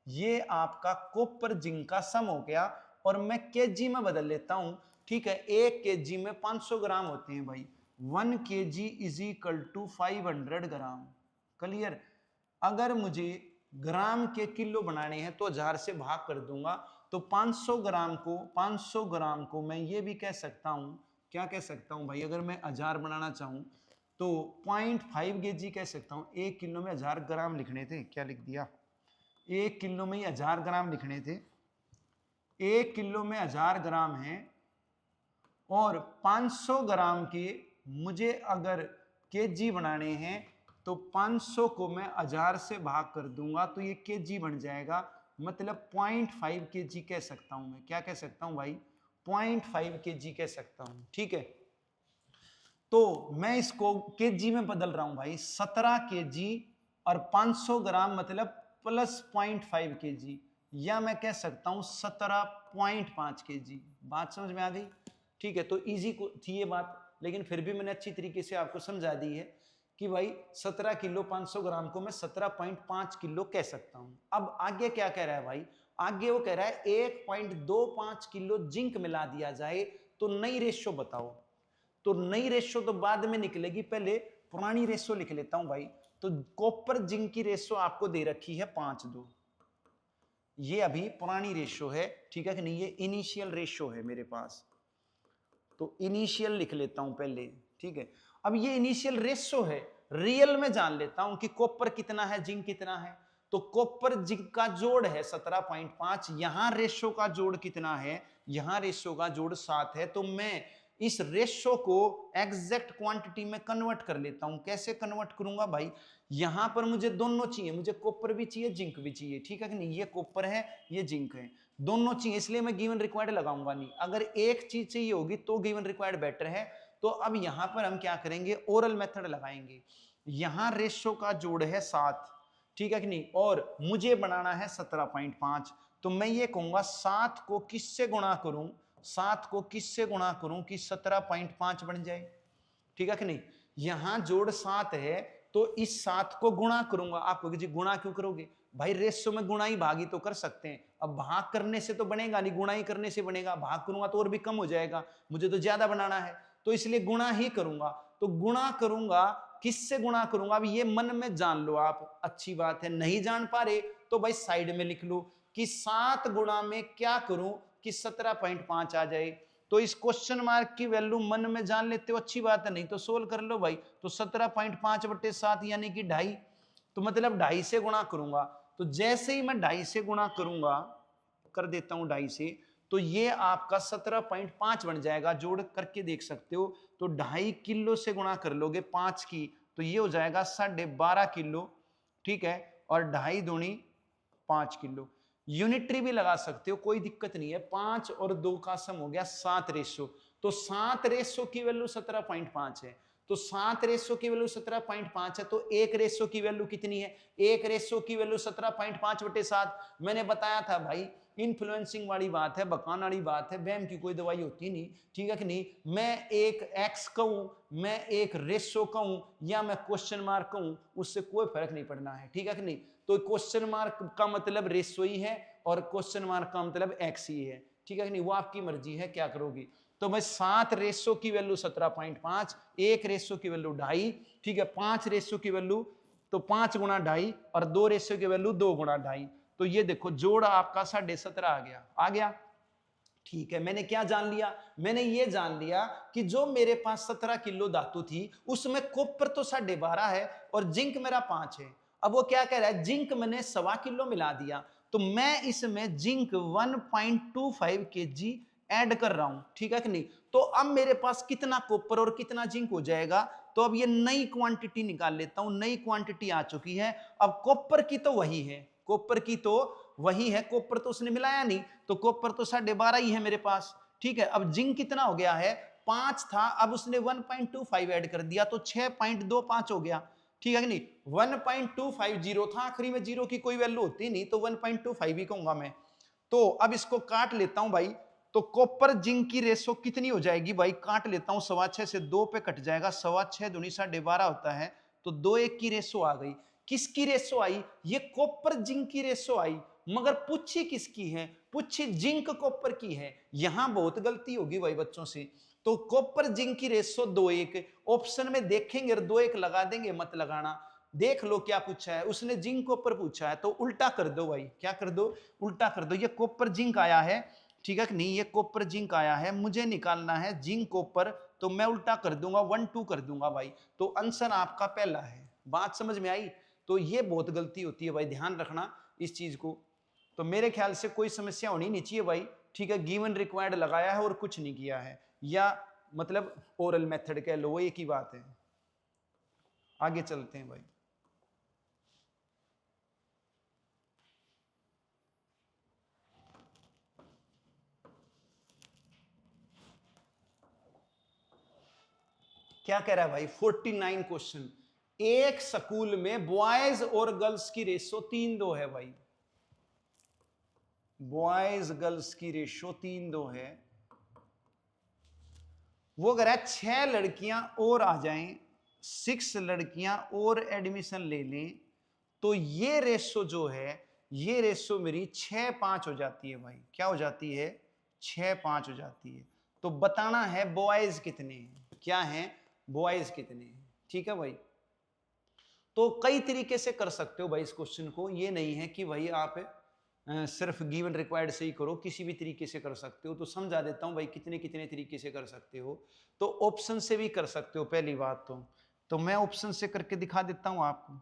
ये आपका कॉपर जिंक का सम हो गया। और मैं केजी में बदल लेता हूं, ठीक है, 1 केजी में 500 ग्राम होते हैं भाई, 1 kg is equal to 500 gram. Clear. अगर मुझे ग्राम के किलो बनाने हैं तो 1000 से भाग कर दूंगा, तो 500 ग्राम को मैं ये भी कह सकता हूं, क्या कह सकता हूं भाई, अगर मैं 1000 बनाना चाहूं तो 0.5 kg कह सकता हूं। 1 किलो में 1000 ग्राम लिखने थे, क्या लिख दिया, 1 किलो में 1000 ग्राम लिखने थे, 1 किलो में 1000 ग्राम है, और 500 ग्राम के मुझे अगर केजी बनाने हैं तो 500 को मैं 1000 से भाग कर दूंगा तो ये केजी बन जाएगा, मतलब 0.5 kg कह सकता हूं मैं, क्या कह सकता हूं भाई, 0.5 kg कह सकता हूं, ठीक है। तो मैं इसको केजी में बदल रहा हूं भाई, 17 केजी और 500 ग्राम मतलब प्लस 0.5 kg, या मैं कह सकता हूं 17.5 kg। बात समझ में आ गई, ठीक है। तो इजी थी ये बात, लेकिन फिर भी मैंने अच्छी तरीके से आपको समझा दी है कि भाई 17 किलो 500 ग्राम को मैं 17.5 किलो कह सकता हूं। अब आगे क्या कह रहा है भाई, आगे वो कह रहा है 1.25 किलो जिंक मिला दिया जाए तो नई रेशो बताओ। तो नई रेशो तो बाद में निकलेगी, पहले पुरानी रेशो लिख लेता हूं भाई। तो कॉपर जिंक की रेशो आपको दे रखी है 5:2, ये अभी पुरानी रेशो है, ठीक है कि नहीं, ये इनिशियल रेशो है मेरे पास, तो इनिशियल लिख लेता हूं पहले, ठीक है। अब ये इनिशियल रेशो है, रियल में जान लेता हूं कि कॉपर कितना है जिंक कितना है। तो कॉपर जिंक का जोड़ है 17.5, यहां रेशो का जोड़ कितना है, यहां रेशो का जोड़ 7 है। तो मैं इस रेशो को एग्जैक्ट क्वांटिटी में कन्वर्ट कर लेता हूं। कैसे कन्वर्ट करूंगा भाई, यहां पर मुझे दोनों चाहिए, मुझे कॉपर भी चाहिए जिंक भी चाहिए, ठीक है कि नहीं, ये कॉपर है ये जिंक है, दोनों चाहिए, इसलिए मैं गिवन रिक्वायर्ड लगाऊंगा नहीं। अगर एक चीज चाहिए होगी तो गिवन रिक्वायर्ड बेटर है। तो अब यहां पर हम क्या करेंगे, ओरल मेथड लगाएंगे। यहां रेशो का जोड़ है 7, ठीक है कि नहीं, और मुझे बनाना है 17.5। तो मैं ये कहूंगा 7 को किससे गुणा करूं, 7 को किससे गुणा करूं कि 17.5 बन जाए, ठीक है कि नहीं। यहां जोड़ 7 है तो इस 7 को गुणा करूंगा। आप कहोगे जी गुणा क्यों करोगे भाई, रेशो में गुणा ही भागी तो कर सकते हैं। अब भाग करने से तो बनेगा नहीं, गुणा ही करने से बनेगा। भाग करूंगा तो और भी कम हो जाएगा, मुझे तो ज्यादा बनाना है, तो इसलिए गुणा ही करूंगा। तो गुणा करूंगा, किससे गुणा करूंगा, अब ये मन में जान लो आप, अच्छी बात है। नहीं जान पा रहे तो भाई साइड में लिख लो कि 7 गुणा में क्या करूं कि 17.5 आ जाए। तो इस क्वेश्चन मार्क की वैल्यू मन में जान लेते हो, अच्छी बात है, नहीं तो सोल्व कर लो भाई। तो 17.5/7 यानी कि 2.5, तो मतलब 2.5 से गुणा करूंगा। तो जैसे ही मैं 2.5 से गुणा करूंगा, कर देता हूं 2.5 से, तो ये आपका 17.5 बन जाएगा। जोड़ करके देख सकते हो। तो 2.5 किलो से गुणा कर लोगे 5 की, तो ये हो जाएगा 12.5 किलो, ठीक है। और 2.5 दूनी 5 किलो। यूनिटरी भी लगा सकते हो, कोई दिक्कत नहीं है। 5 और 2 का सम हो गया 7 रेशो। तो 7 रेशो की वैल्यू 17.5 है। तो 7 रेशो की वैल्यू 17.5 है। तो 1 रेशो की वैल्यू कितनी है, 1 रेशो की वैल्यू 17.5/7। मैंने बताया था भाई, इन्फ्लुएंसिंग वाली बात है, बकान वाली बात है, वहम की कोई दवाई होती नहीं, ठीक है कि नहीं। मैं एक एक्स कहूं, मैं एक रेशो कहूं, या मैं क्वेश्चन मार्क कहूं, उससे कोई फर्क नहीं पड़ना है, ठीक है कि नहीं। तो क्वेश्चन मार्क का मतलब रेशो ही है और क्वेश्चन मार्क का मतलब एक्स ही है, ठीक है कि नहीं। वो आपकी मर्जी है क्या करोगी। तो मैं 7 रेशो की वैल्यू 17.5, 1 रेशो की वैल्यू 2.5, ठीक है। 5 रेशो की वैल्यू तो 5 गुणा 2.5, और 2 रेशो की वैल्यू 2 गुणा 2.5। तो ये देखो जोड़ आपका 17.5 आ गया। ठीक है, मैंने क्या जान लिया, मैंने ये जान लिया कि जो मेरे पास 17 किलो धातु थी उसमें कॉपर तो 12.5 है और जिंक मेरा 5 है। अब वो क्या कह रहा है, जिंक मैंने 1.25 किलो मिला दिया, तो मैं इसमें जिंक 1.25 kg ऐड कर रहा हूं, ठीक है कि नहीं। तो अब मेरे पास कितना कॉपर और कितना जिंक हो जाएगा। तो अब ये नई क्वांटिटी निकाल लेता हूं, नई क्वांटिटी आ चुकी है। अब कॉपर की तो वही है, कॉपर की तो वही है, कॉपर तो उसने मिलाया नहीं, तो कॉपर तो 12.5 ही है मेरे पास, ठीक है। अब जिंक कितना हो गया है, 5 था, अब उसने 1.25 ऐड कर दिया तो 6.25 हो गया, ठीक है कि नहीं। 1.250 था, आखिरी में जीरो की कोई वैल्यू होती नहीं, तो 1.25 ही कहूंगा मैं। तो अब इसको काट लेता हूं भाई। तो कॉपर जिंक की रेशो कितनी हो जाएगी भाई, काट लेता हूं, 6.25 से 2 पे कट जाएगा, 6.25 दूनी 12.5 होता है, तो 2:1 की रेशो आ गई। किसकी रेशो आई, ये कॉपर जिंक की रेशो आई। मगर पूछी किसकी है, पूछी जिंक कॉपर की है। यहां बहुत गलती होगी भाई बच्चों से। तो कॉपर जिंक की रेशो 2:1, ऑप्शन में देखेंगे 2:1 लगा देंगे, मत लगाना। देख लो क्या पूछा है उसने, जिंक कॉपर पूछा है, तो उल्टा कर दो भाई, क्या कर दो, उल्टा कर दो। ये कॉपर जिंक आया है, ठीक है कि नहीं, ये कॉपर जिंक आया है, मुझे निकालना है जिंक कॉपर, तो मैं उल्टा कर दूंगा, 1-2 कर दूंगा भाई। तो आंसर आपका पहला है। बात समझ में आई। तो ये बहुत गलती होती है भाई, ध्यान रखना इस चीज को। तो मेरे ख्याल से कोई समस्या होनी नहीं चाहिए भाई, ठीक है। गिवन रिक्वायर्ड लगाया है और कुछ नहीं किया है, या मतलब ओरल मेथड कह लो, वो एक ही बात है। आगे चलते हैं भाई। क्या कह रहा है भाई, 49 क्वेश्चन। एक स्कूल में बॉयज और गर्ल्स की रेशो 3:2 है भाई, बॉयज गर्ल्स की रेशो 3:2 है। वो कह रहा है 6 लड़कियां और आ जाएं, 6 लड़कियां और एडमिशन ले लें, तो ये रेशो जो है, ये रेशो मेरी 6:5 हो जाती है भाई। क्या हो जाती है, 6:5 हो जाती है। तो बताना है बॉयज कितने हैं, क्या है, बॉयज कितने हैं, ठीक है भाई। तो कई तरीके से कर सकते हो भाई इस क्वेश्चन को, ये नहीं है कि भाई आप सिर्फ गिवन रिक्वायर्ड से ही करो, किसी भी तरीके से कर सकते हो। तो समझा देता हूं भाई कितने कितने तरीके से कर सकते हो। तो ऑप्शन से भी कर सकते हो, पहली बात तो मैं ऑप्शन से करके दिखा देता हूं आपको।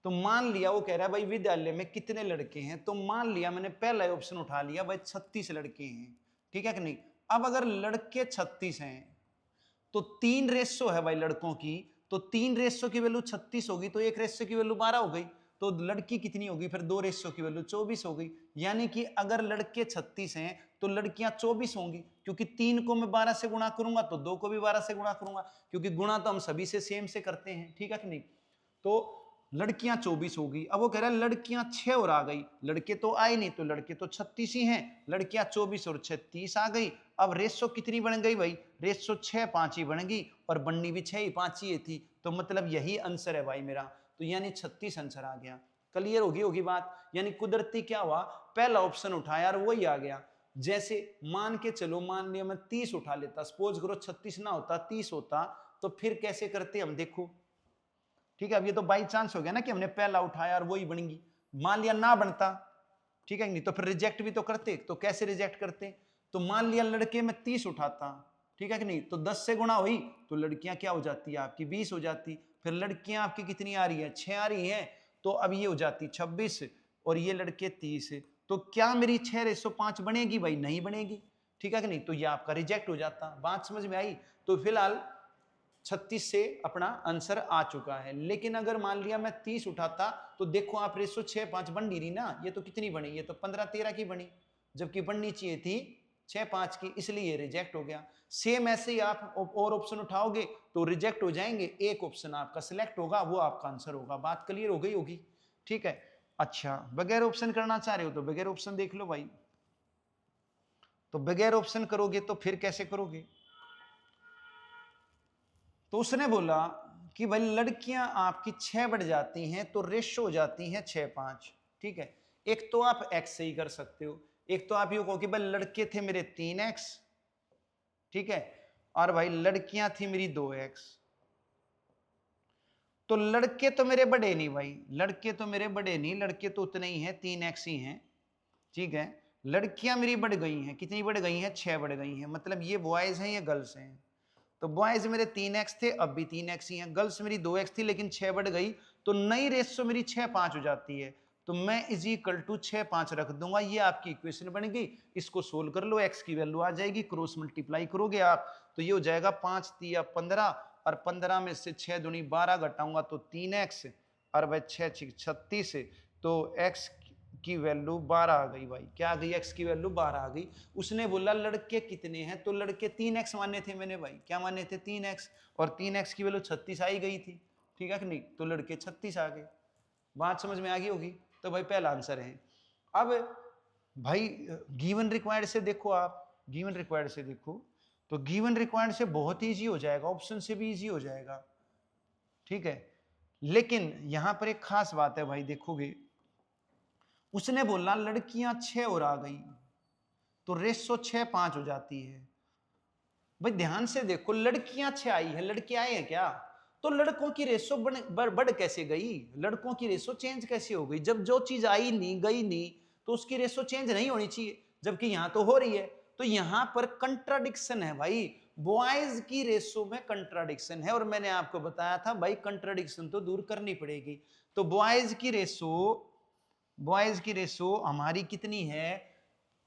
तो मान लिया, वो कह रहा है भाई विद्यालय में कितने लड़के हैं, तो मान लिया मैंने पहला ऑप्शन उठा लिया भाई 36 लड़के हैं, ठीक है कि नहीं। अब अगर लड़के 36 हैं तो 3 रेशो है भाई लड़कों की, तो 3 रेशो की वैल्यू 36 होगी, तो 1 रेशो की वैल्यू 12 हो गई। तो लड़की कितनी होगी फिर, 2 रेशो की वैल्यू 24 हो गई। यानी कि अगर लड़के 36 हैं तो लड़कियां 24 होंगी, क्योंकि 3 को मैं 12 से गुणा करूंगा तो 2 को भी 12 से गुणा करूंगा, क्योंकि गुणा तो हम सभी से सेम से करते हैं, ठीक है कि नहीं। तो लड़कियां 24 होगी। अब वो कह रहा है लड़कियां 6 और आ गई, लड़के तो आए नहीं, तो लड़के तो 36 ही हैं, लड़कियां 24 और 36 आ गई। अब रेशो कितनी बन गई भाई, रेशो 6-5 ही बन गई, और बननी भी 6-5 ही थी, तो मतलब यही आंसर है भाई मेरा, तो यानी 36 आंसर आ गया। क्लियर होगी बात। यानी कुदरती क्या हुआ, पहला ऑप्शन उठाया और वही आ गया। जैसे मान के चलो, मान लिया मैं 30 उठा लेता, सपोज करो 36 ना होता 30 होता, तो फिर कैसे करते हम, देखो ठीक है। अब ये तो बाई चांस हो गया ना कि हमने पहला उठाया और वही बनेगी। मान लिया ना बनता, ठीक है नहीं, तो फिर रिजेक्ट भी तो करते, तो कैसे रिजेक्ट करते, तो मान लिया लड़के में 30 उठाता, ठीक है कि नहीं, तो 10 से गुणा हुई तो लड़कियां क्या हो जाती है आपकी 20 हो जाती, फिर लड़कियां आपकी कितनी आ रही है 6 आ रही है, तो अब ये हो जाती 26 और ये लड़के 30, तो क्या मेरी 6:5 बनेगी भाई, नहीं बनेगी, ठीक है कि नहीं, तो ये आपका रिजेक्ट हो जाता। बात समझ में आई। तो फिलहाल 36 से अपना आंसर आ चुका है। लेकिन अगर मान लिया मैं 30 उठाता, तो देखो आप रेशो 6-5 बन नहीं रही ना, ये तो कितनी बनी, ये तो 15-13 की बनी, जबकि बननी चाहिए थी 6-5 की, इसलिए ये रिजेक्ट हो गया। सेम ऐसे ही आप और ऑप्शन उठाओगे तो रिजेक्ट हो जाएंगे, एक ऑप्शन आपका सिलेक्ट होगा, वो आपका आंसर होगा। बात क्लियर हो गई होगी, ठीक है। अच्छा, बगैर ऑप्शन करना चाह रहे हो तो बगैर ऑप्शन देख लो भाई। तो बगैर ऑप्शन करोगे तो फिर कैसे करोगे, तो उसने बोला कि भाई लड़कियां आपकी 6 बढ़ जाती हैं तो रेशो हो जाती हैं 6-5, ठीक है। एक तो आप x से ही कर सकते हो, एक तो आप यूं कहो कि भाई लड़के थे मेरे 3x, ठीक है, और भाई लड़कियां थी मेरी 2x। तो लड़के तो मेरे बड़े नहीं भाई, लड़के तो मेरे बड़े नहीं, लड़के तो उतने ही हैं 3x ही हैं, ठीक है। लड़कियां मेरी बढ़ गई हैं, कितनी बढ़ गई हैं 6 बढ़ गई हैं, मतलब ये बॉयज हैं ये गर्ल्स हैं। तो बॉयज मेरे 3x थे, अब भी 3x ही हैं, गर्ल्स मेरी 2x थी लेकिन 6 बढ़ गई, तो नई रेशो मेरी 6-5 हो जाती है, तो मैं इज इक्वल टू 6-5 रख दूंगा। ये आपकी इक्वेशन बन गई, इसको सोल्व कर लो, x की वैल्यू आ जाएगी, क्रॉस मल्टीप्लाई करोगे आप तो ये हो जाएगा 5 3 15, और 15 में से 6 दूनी 12 घटाऊंगा तो 3x, और भाई 6 36, तो x की वैल्यू 12 आ गई भाई, क्या आ गई, x की वैल्यू 12 आ गई। उसने बोला लड़के कितने हैं, तो लड़के 3x माने थे मैंने भाई, क्या माने थे 3x, और 3x की वैल्यू 36 आई गई थी, ठीक है कि नहीं, तो लड़के 36 आ गए। बात समझ में आ गई होगी। तो भाई पहला आंसर है। अब भाई गिवन रिक्वायर्ड से देखो, आप गिवन रिक्वायर्ड से देखो, तो गिवन रिक्वायर्ड से बहुत ईजी हो जाएगा, ऑप्शन से भी ईजी हो जाएगा, ठीक है। लेकिन यहां पर एक खास बात है भाई, देखोगे उसने बोला लड़कियां 6 और आ गई तो रेशो 6-5 हो जाती है। भाई ध्यान से देखो, लड़कियां 6 आई है, लड़के आए हैं क्या, तो लड़कों की रेशो बढ़ कैसे गई, लड़कों की रेशो चेंज कैसे हो गई, जब जो चीज आई नहीं गई नहीं तो उसकी रेशो चेंज नहीं होनी चाहिए, जबकि यहां तो हो रही है। तो यहां पर कंट्राडिक्शन है भाई, बॉयज की रेशो में कंट्राडिक्शन है, और मैंने आपको बताया था भाई कंट्राडिक्शन तो दूर करनी पड़ेगी। तो बॉयज की रेशो हमारी कितनी है,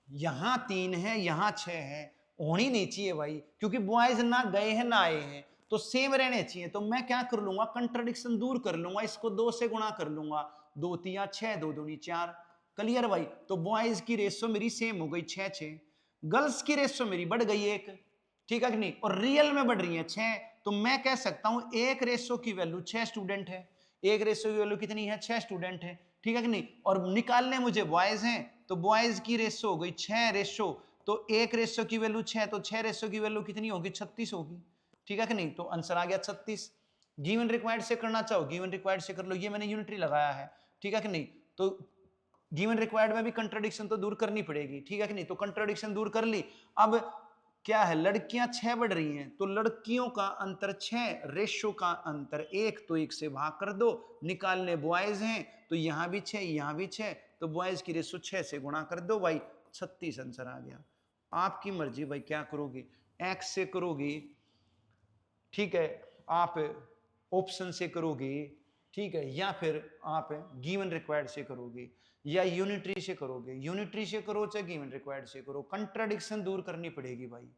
यहां 3 है यहां 6 है, होनी नहीं चाहिए भाई, क्योंकि बॉयज ना गए हैं ना आए हैं, तो सेम रहने चाहिए। तो मैं क्या कर लूंगा, कंट्राडिक्शन दूर कर लूंगा, इसको 2 से गुणा कर लूंगा, 2 3 6, 2 दूनी 4। क्लियर भाई। तो बॉयज की रेशो मेरी सेम हो गई 6-6, गर्ल्स की रेशो मेरी बढ़ गई 1, ठीक है कि नहीं, और रियल में बढ़ रही है 6। तो मैं कह सकता हूं एक रेशो की वैल्यू 6 स्टूडेंट है, एक रेशो की वैल्यू कितनी है 6 स्टूडेंट है, ठीक है कि नहीं, और निकालने मुझे बॉयज हैं, तो बॉयज की रेशो हो गई 6 रेशो, तो एक रेशो की वैल्यू 6, तो 6 रेशो की वैल्यू कितनी होगी 36 होगी, ठीक है कि नहीं, तो आंसर आ गया 36। गिवन रिक्वायर्ड से करना चाहो गिवन रिक्वायर्ड से कर लो, ये मैंने यूनिटरी लगाया है, ठीक है कि नहीं। तो गिवन रिक्वायर्ड में भी कंट्राडिक्शन तो दूर करनी पड़ेगी, ठीक है कि नहीं, तो कंट्राडिक्शन दूर कर ली। अब क्या है, लड़कियां 6 बढ़ रही हैं तो लड़कियों का अंतर 6, रेशो का अंतर 1, तो 1 से भाग कर दो, निकालने बॉयज हैं तो यहां भी 6 यहां भी 6, तो बॉयज की रेशो 6 से गुणा कर दो भाई, 36 आंसर आ गया। आपकी मर्जी भाई क्या करोगे, एक्स से करोगे, ठीक है, आप ऑप्शन से करोगे, ठीक है, या फिर आप गिवन रिक्वायर्ड से करोगे, या यूनिटरी से करोगे, यूनिटरी से करो चाहे गिवन रिक्वायर्ड से करो, कंट्राडिक्शन दूर करनी पड़ेगी भाई।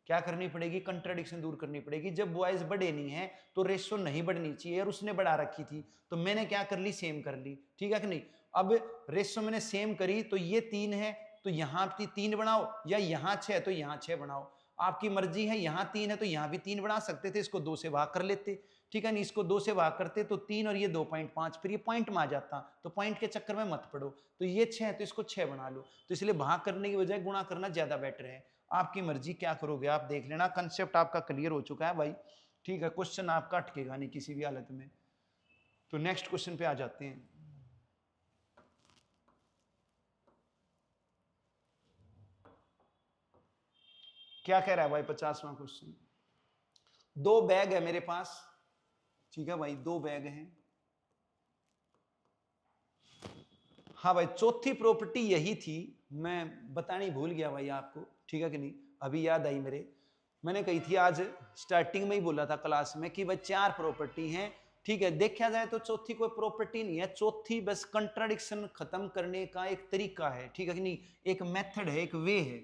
क्या करनी पड़ेगी, कंट्राडिक्शन दूर करनी पड़ेगी। जब बॉयज बड़े नहीं है तो रेशो नहीं बढ़नी चाहिए, और उसने बढ़ा रखी थी तो मैंने क्या कर ली, सेम कर ली, ठीक है कि नहीं। अब रेशो मैंने सेम करी, तो ये 3 है तो यहां 3 बनाओ, या यहां 6 तो यहां 6 बनाओ, आपकी मर्जी है। यहां 3 है तो यहां भी 3 बना सकते थे, इसको 2 से भाग कर लेते, ठीक है नहीं, इसको 2 से भाग करते तो 3 और ये 2.5, फिर ये पॉइंट में आ जाता, तो पॉइंट के चक्कर में मत पड़ो। तो ये 6 है तो इसको 6 बना लो, तो इसलिए भाग करने की बजाय गुणा करना ज्यादा बेटर है। आपकी मर्जी क्या करोगे आप देख लेना, कंसेप्ट आपका क्लियर हो चुका है भाई, ठीक है। क्वेश्चन आपका अटकेगा नहीं किसी भी हालत में। तो नेक्स्ट क्वेश्चन पे आ जाते हैं। क्या कह रहा है भाई 50वां क्वेश्चन। 2 बैग है मेरे पास, ठीक है भाई, 2 बैग हैं। हाँ भाई, चौथी प्रॉपर्टी यही थी, मैं बतानी भूल गया भाई आपको, ठीक है कि नहीं, अभी याद आई मेरे। मैंने कही थी आज स्टार्टिंग में ही बोला था क्लास में कि भाई 4 प्रॉपर्टी हैं, ठीक है। देखा जाए तो चौथी कोई प्रॉपर्टी नहीं है, चौथी बस कंट्राडिक्शन खत्म करने का एक तरीका है, ठीक है कि नहीं, एक मेथड है, एक वे है,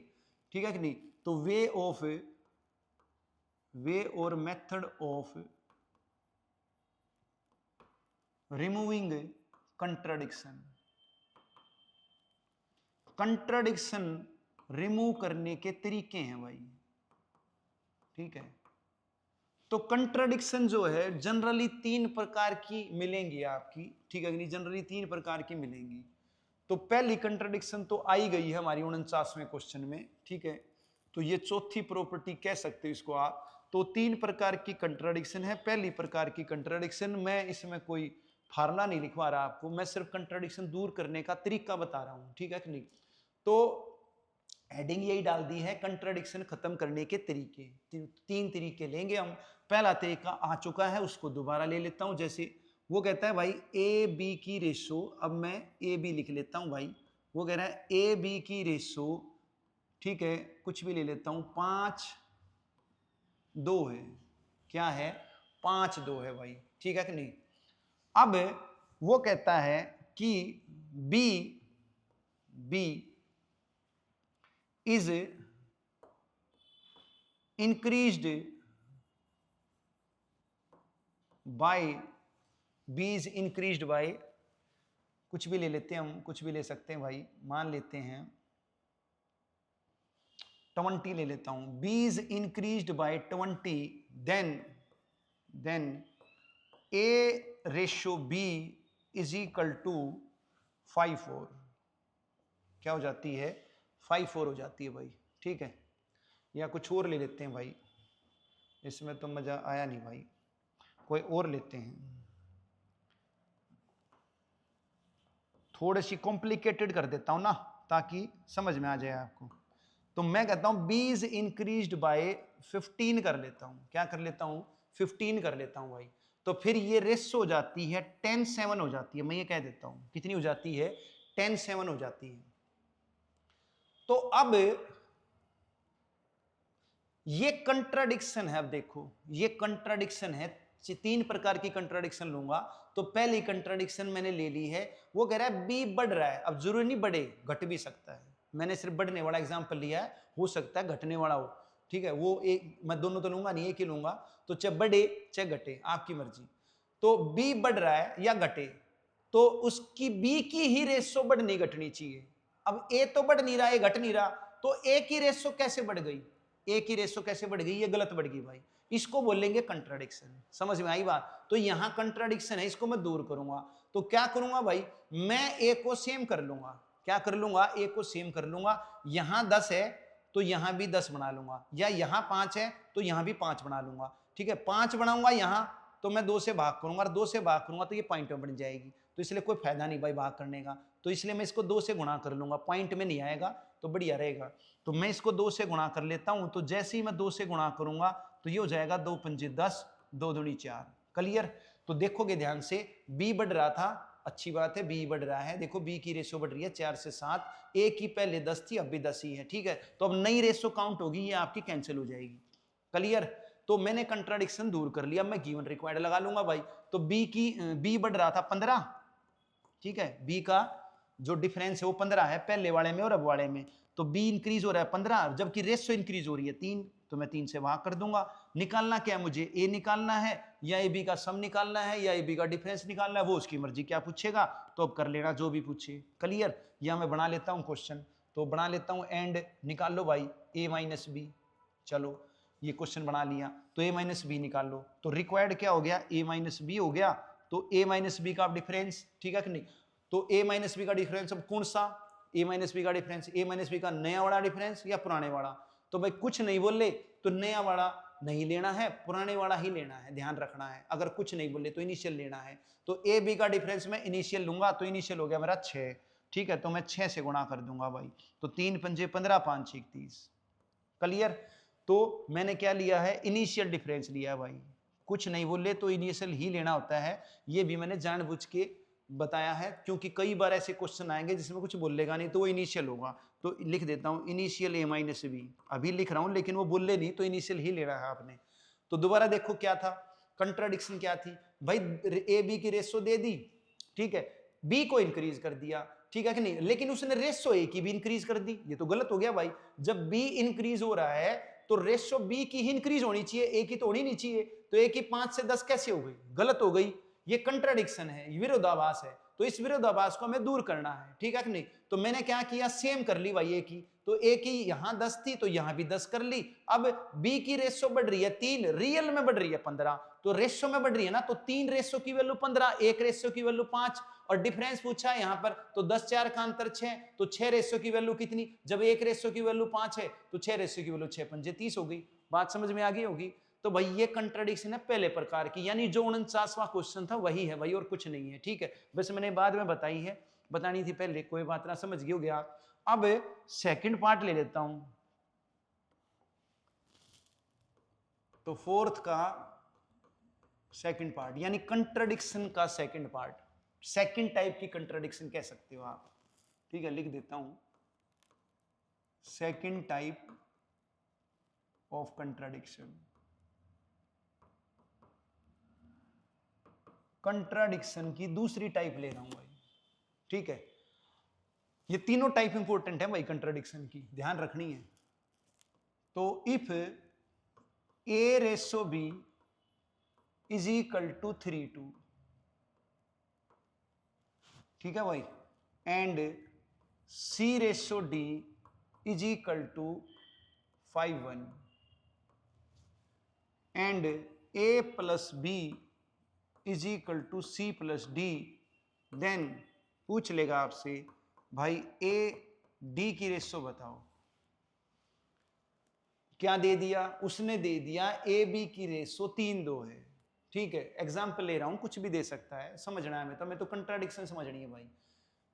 ठीक है कि नहीं। तो वे और method of removing contradiction, contradiction remove करने के तरीके हैं भाई, ठीक है। तो कंट्राडिक्शन जो है जनरली 3 प्रकार की मिलेंगी आपकी, ठीक है कि नहीं, जनरली 3 प्रकार की मिलेंगी। तो पहली कंट्राडिक्शन तो आई गई है हमारी 49वें क्वेश्चन में, ठीक है। तो ये चौथी प्रॉपर्टी कह सकते हो इसको आप। तो 3 प्रकार की कंट्राडिक्शन है। पहली प्रकार की कंट्राडिक्शन, मैं इसमें कोई फार्मूला नहीं लिखवा रहा आपको, मैं सिर्फ कंट्राडिक्शन दूर करने का तरीका बता रहा हूं, ठीक है कि नहीं। तो हेडिंग यही डाल दी है, कंट्राडिक्शन खत्म करने के तरीके। 3 तरीके लेंगे हम। पहला तरीका आ चुका है, उसको दोबारा ले लेता हूं। जैसे वो कहता है भाई ए बी की रेशो, अब मैं ए बी लिख लेता हूं भाई। वो कह रहा है ए बी की रेशो, ठीक है, कुछ भी ले लेता हूं, 5:2 है। क्या है? 5:2 है भाई, ठीक है कि नहीं। अब वो कहता है कि B is increased by, B is increased by, कुछ भी ले लेते हैं हम, कुछ भी ले सकते हैं भाई, मान लेते हैं 20 ले लेता हूं। B is increased by 20, then A ratio B is equal to 5:4। क्या हो जाती है? 5:4 हो जाती है भाई, ठीक है। या कुछ और ले लेते हैं भाई, इसमें तो मजा आया नहीं भाई, कोई और लेते हैं, थोड़ी सी कॉम्प्लिकेटेड कर देता हूं ना ताकि समझ में आ जाए आपको। तो मैं कहता हूं बी इज इंक्रीज्ड बाय 15 कर लेता हूं। क्या कर लेता हूं? 15 कर लेता हूं भाई। तो फिर ये रेशो हो जाती है 10:7 हो जाती है। मैं ये कह देता हूं कितनी हो जाती है? 10:7 हो जाती है। तो अब ये कंट्राडिक्शन है। अब देखो ये कंट्राडिक्शन है, 3 प्रकार की कंट्राडिक्शन लूंगा। तो पहली कंट्राडिक्शन मैंने ले ली है, वो कह रहा है बी बढ़ रहा है। अब जरूरी नहीं बढ़े, घट भी सकता है। मैंने सिर्फ बढ़ने वाला एग्जांपल लिया है, हो सकता है घटने वाला हो, ठीक है। वो एक, मैं दोनों तो लूंगा नहीं, एक ही लूंगा। तो चाहे बढ़े चाहे घटे, आपकी मर्जी। तो बी बढ़ रहा है या घटे, तो उसकी बी की ही रेशो बढ़नी घटनी चाहिए। अब ए तो बढ़ नहीं रहा, ए घट नहीं रहा, तो ए की रेशो कैसे बढ़ गई? ए की रेशो कैसे बढ़ गई? ये गलत बढ़ गई भाई। इसको बोलेंगे कंट्राडिक्शन। समझ में आई बात? तो यहां कंट्राडिक्शन है, इसको मैं दूर करूंगा। तो क्या करूंगा भाई? मैं ए को सेम कर लूंगा। क्या कर लूंगा? ए को सेम कर लूंगा। यहां 10 है तो यहां भी 10 बना लूंगा, या यहां 5 है तो यहां भी 5 बना लूंगा, ठीक है। 5 बनाऊंगा यहां, तो मैं 2 से भाग करूंगा, और 2 से भाग करूंगा तो ये पॉइंट में बन जाएगी। तो इसलिए कोई फायदा नहीं भाई भाग करने का। तो इसलिए मैं इसको 2 से गुणा कर लूंगा, पॉइंट में नहीं आएगा तो बढ़िया रहेगा। तो मैं इसको 2 से गुणा कर लेता हूं। तो जैसे ही मैं 2 से गुणा करूंगा तो ये हो जाएगा 2 पंजे 10, 2 दूनी 4। क्लियर? तो देखोगे ध्यान से, बी बढ़ रहा था, अच्छी बात है, बी बढ़ रहा है। देखो बी की रेशो बढ़ रही है 4 से 7, ए की पहले 10 थी, अब भी 10 ही है, ठीक है। तो अब नई रेशो काउंट होगी, ये आपकी कैंसिल हो जाएगी। क्लियर? तो मैंने कंट्राडिक्शन दूर कर लिया, मैं गिवन रिक्वायर्ड लगा लूंगा भाई। तो बी बढ़ रहा था 15, ठीक है। बी का जो डिफरेंस है वो 15 है पहले वाले में और अब वाले में। तो बी इंक्रीज हो रहा है 15, जबकि रेशो इंक्रीज हो रही है 3, तो मैं 3 से भाग कर दूंगा। निकालना क्या है मुझे? ए निकालना है, या ए बी का सम निकालना है, या ए बी का डिफरेंस निकालना है, वो उसकी मर्जी, क्या पूछेगा तो अब कर लेना जो भी पूछे। क्लियर? या मैं बना लेता हूं क्वेश्चन, तो बना लेता हूं, एंड निकाल लो भाई ए माइनस बी। चलो ये क्वेश्चन बना लिया, तो a माइनस बी निकाल लो। तो रिक्वायर्ड क्या हो गया, a माइनस बी हो गया, तो a माइनस बी का डिफरेंस, ठीक है कि नहीं। तो a माइनस बी का डिफरेंस अब कौन सा, a माइनस बी का डिफरेंस, a माइनस बी का नया वाला डिफरेंस या पुराने वाला। तो भाई कुछ नहीं बोले तो नया वाला नहीं लेना है, पुराने वाला ही लेना है, ध्यान रखना है। अगर कुछ नहीं बोले तो इनिशियल लेना है। तो ए बी का डिफरेंस मैं इनिशियल लूंगा, तो इनिशियल हो गया मेरा 6, ठीक है। तो मैं 6 से गुणा कर दूंगा भाई, तो 3 पंजे 15, 5 6 30, क्लियर। तो मैंने क्या लिया है, इनिशियल डिफरेंस लिया है भाई, कुछ नहीं बोले तो इनिशियल ही लेना होता है। ये भी मैंने जानबूझ के बताया है, क्योंकि कई बार ऐसे क्वेश्चन आएंगे जिसमें कुछ बोलेगा नहीं तो वो इनिशियल होगा। तो लिख देता हूं इनिशियल a माइनस बी, अभी लिख रहा हूं लेकिन वो बोले नहीं तो इनिशियल ही लेना है आपने। तो दोबारा देखो क्या था, कंट्राडिक्शन क्या थी भाई, ए बी की रेशो दे दी, ठीक है, बी को इंक्रीज कर दिया, ठीक है कि नहीं, लेकिन उसने रेशो ए की भी इंक्रीज कर दी, ये तो गलत हो गया भाई। जब बी इंक्रीज हो रहा है तो रेशो बी की ही इंक्रीज होनी चाहिए, ए की तो होनी नहीं चाहिए। तो ए की 5 से 10 कैसे हो गई, गलत हो गई, ये कंट्राडिक्शन है, विरोधाभास है। तो इस विरोधाभास को हमें दूर करना है, ठीक है कि नहीं। तो मैंने क्या किया, सेम कर ली भाई ए की, तो ए की यहां 10 थी तो यहां भी 10 कर ली। अब बी की रेशो बढ़ रही है 3, रियल में बढ़ रही है 15, तो रेशो में बढ़ रही है ना, तो 3 रेशो की वैल्यू 15, 1 रेशो की वैल्यू 5, और डिफरेंस पूछा है यहां पर, तो 10 4 का अंतर 6, तो 6 रेशो की वैल्यू कितनी, जब 1 रेशो की वैल्यू 5 है तो 6 रेशो की वैल्यू 6 पंजे 30 हो गई। बात समझ में आ गई होगी। तो भाई ये कंट्राडिक्शन है पहले प्रकार की, यानी जो 49वां क्वेश्चन था वही है भाई, और कुछ नहीं है, ठीक है। बस मैंने बाद में बताई है, बतानी थी पहले, कोई बात ना, समझ गए होगे आप। अब सेकंड पार्ट ले लेता हूं, तो फोर्थ का सेकंड पार्ट, यानी कंट्राडिक्शन का सेकंड पार्ट, सेकंड टाइप की कंट्राडिक्शन कह सकते हो आप, ठीक है। लिख देता हूं second type of contradiction, contradiction की दूसरी टाइप ले रहा हूं भाई, ठीक है। ये तीनों टाइप इंपॉर्टेंट है भाई कंट्राडिक्शन की, ध्यान रखनी है। तो if A ratio B is equal to 3:2, ठीक है भाई, and C ratio D is equal to 5:1, and A plus B is equal to C plus D, then पूछ लेगा आपसे भाई ए डी की रेशो बताओ। क्या दे दिया उसने, दे दिया ए बी की रेशो 3:2 है, ठीक है। एग्जाम्पल ले रहा हूं, कुछ भी दे सकता है, समझना है मैं तो कंट्राडिक्शन समझनी है भाई।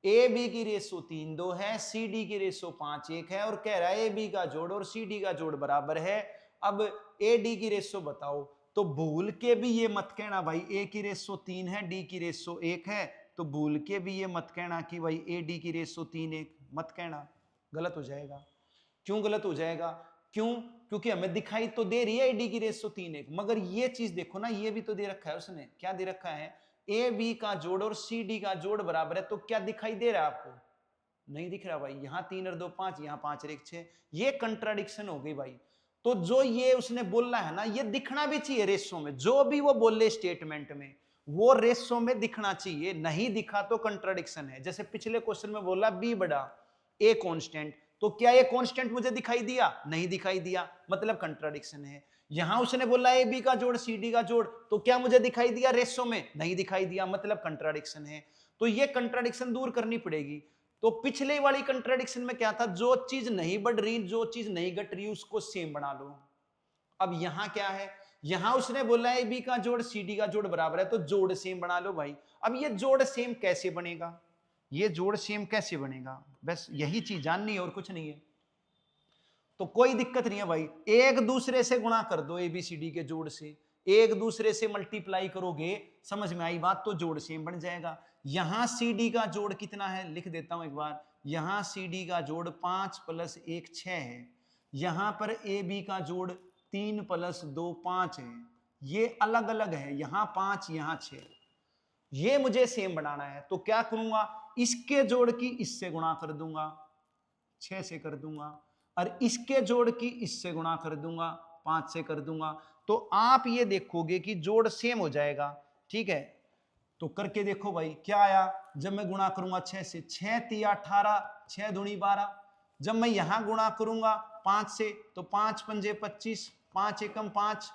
ए बी की रेशो 3:2 है, सी डी की रेशो 5:1 है, और कह रहा है ए बी का जोड़ और सी डी का जोड़ बराबर है। अब ए डी की रेशो बताओ, तो भूल के भी ये मत कहना भाई ए की रेशो 3 है, डी की रेशो 1 है, तो भूल के भी ये मत कहना कि भाई ए डी की रेशो 3:1, मत कहना, गलत हो जाएगा। क्यों गलत हो जाएगा, क्यों, क्योंकि हमें दिखाई तो दे रही है डी की रेशो 3:1, मगर ये चीज देखो ना, ये भी तो दे रखा है उसने, क्या दे रखा है, ए बी का जोड़ और सी डी का जोड़ बराबर है, तो क्या दिखाई दे रहा है आपको, नहीं दिख रहा भाई। यहां 3 और 2 5, यहां 5 और 1 6, ये कंट्राडिक्शन हो गई भाई। तो जो ये उसने बोला है ना, ये दिखना भी चाहिए रेशो में, जो भी वो बोले स्टेटमेंट में वो रेशो में दिखना चाहिए, नहीं दिखा तो कंट्राडिक्शन है। जैसे पिछले क्वेश्चन में बोला बी बड़ा ए कांस्टेंट, तो क्या ये कांस्टेंट मुझे दिखाई दिया, नहीं दिखाई दिया, मतलब कंट्राडिक्शन है। यहां उसने बोला ए बी का जोड़ सी डी का जोड़, तो क्या मुझे दिखाई दिया रेशो में, नहीं दिखाई दिया, मतलब कंट्राडिक्शन है। तो ये कंट्राडिक्शन दूर करनी पड़ेगी। तो पिछले वाली कंट्राडिक्शन में क्या था, जो चीज नहीं बढ़ रही, जो चीज नहीं घट रही, उसको सेम बना लो। अब यहां क्या है, यहां उसने बोला है बी का जोड़ सी डी का जोड़ बराबर है, तो जोड़ सेम बना लो भाई। अब ये जोड़ सेम कैसे बनेगा, ये जोड़ सेम कैसे बनेगा, बस यही चीज जाननी है और कुछ नहीं है। तो कोई दिक्कत नहीं है भाई, एक दूसरे से गुणा कर दो, ए बी सी डी के जोड़ से एक दूसरे से मल्टीप्लाई करोगे, समझ में आई बात, तो जोड़ सेम बन जाएगा। यहां सी डी का जोड़ कितना है, लिख देता हूं एक बार, यहां सी डी का जोड़ 5 + 1 6 है, यहां पर ए बी का जोड़ 3 + 2 5 है, ये अलग अलग है, यहां 5 यहां 6, ये मुझे सेम बनाना है। तो क्या करूंगा, इसके जोड़ की इससे गुणा कर दूंगा, 6 से कर दूंगा, और इसके जोड़ की इससे गुणा कर दूंगा, 5 से कर दूंगा। तो आप ये देखोगे कि जोड़ सेम हो जाएगा, ठीक है। तो करके देखो भाई क्या आया, जब मैं गुणा करूंगा 6 से, 6 × 18, 6 दूनी 12, जब मैं यहां गुणा करूंगा 5 से, तो 5 × 5 = 25, 5 एकम 5,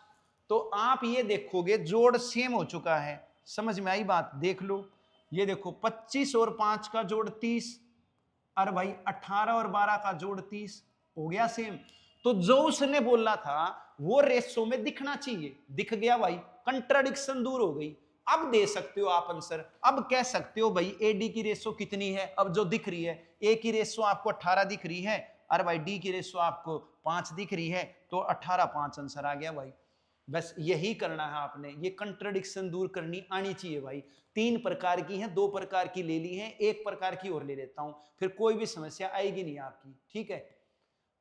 तो आप ये देखोगे जोड़ सेम हो चुका है। समझ में आई बात? देख लो, ये देखो 25 और 5 का जोड़ 30, और भाई 18 और 12 का जोड़ 30 हो गया सेम। तो जो उसने बोला था वो रेशो में दिखना चाहिए, दिख गया भाई, कंट्राडिक्शन दूर हो गई। अब दे सकते हो आप आंसर, अब कह सकते हो भाई एडी की रेशो कितनी है, अब जो दिख रही है, ए की रेशो आपको 18 दिख रही है, और भाई डी की रेशो आपको 5 दिख रही है, तो 18 5 आंसर आ गया भाई। बस यही करना है आपने, ये कंट्राडिक्शन दूर करनी आनी चाहिए भाई। 3 प्रकार की है, 2 प्रकार की ले ली है, 1 प्रकार की और ले लेता हूं, फिर कोई भी समस्या आएगी नहीं आपकी, ठीक है।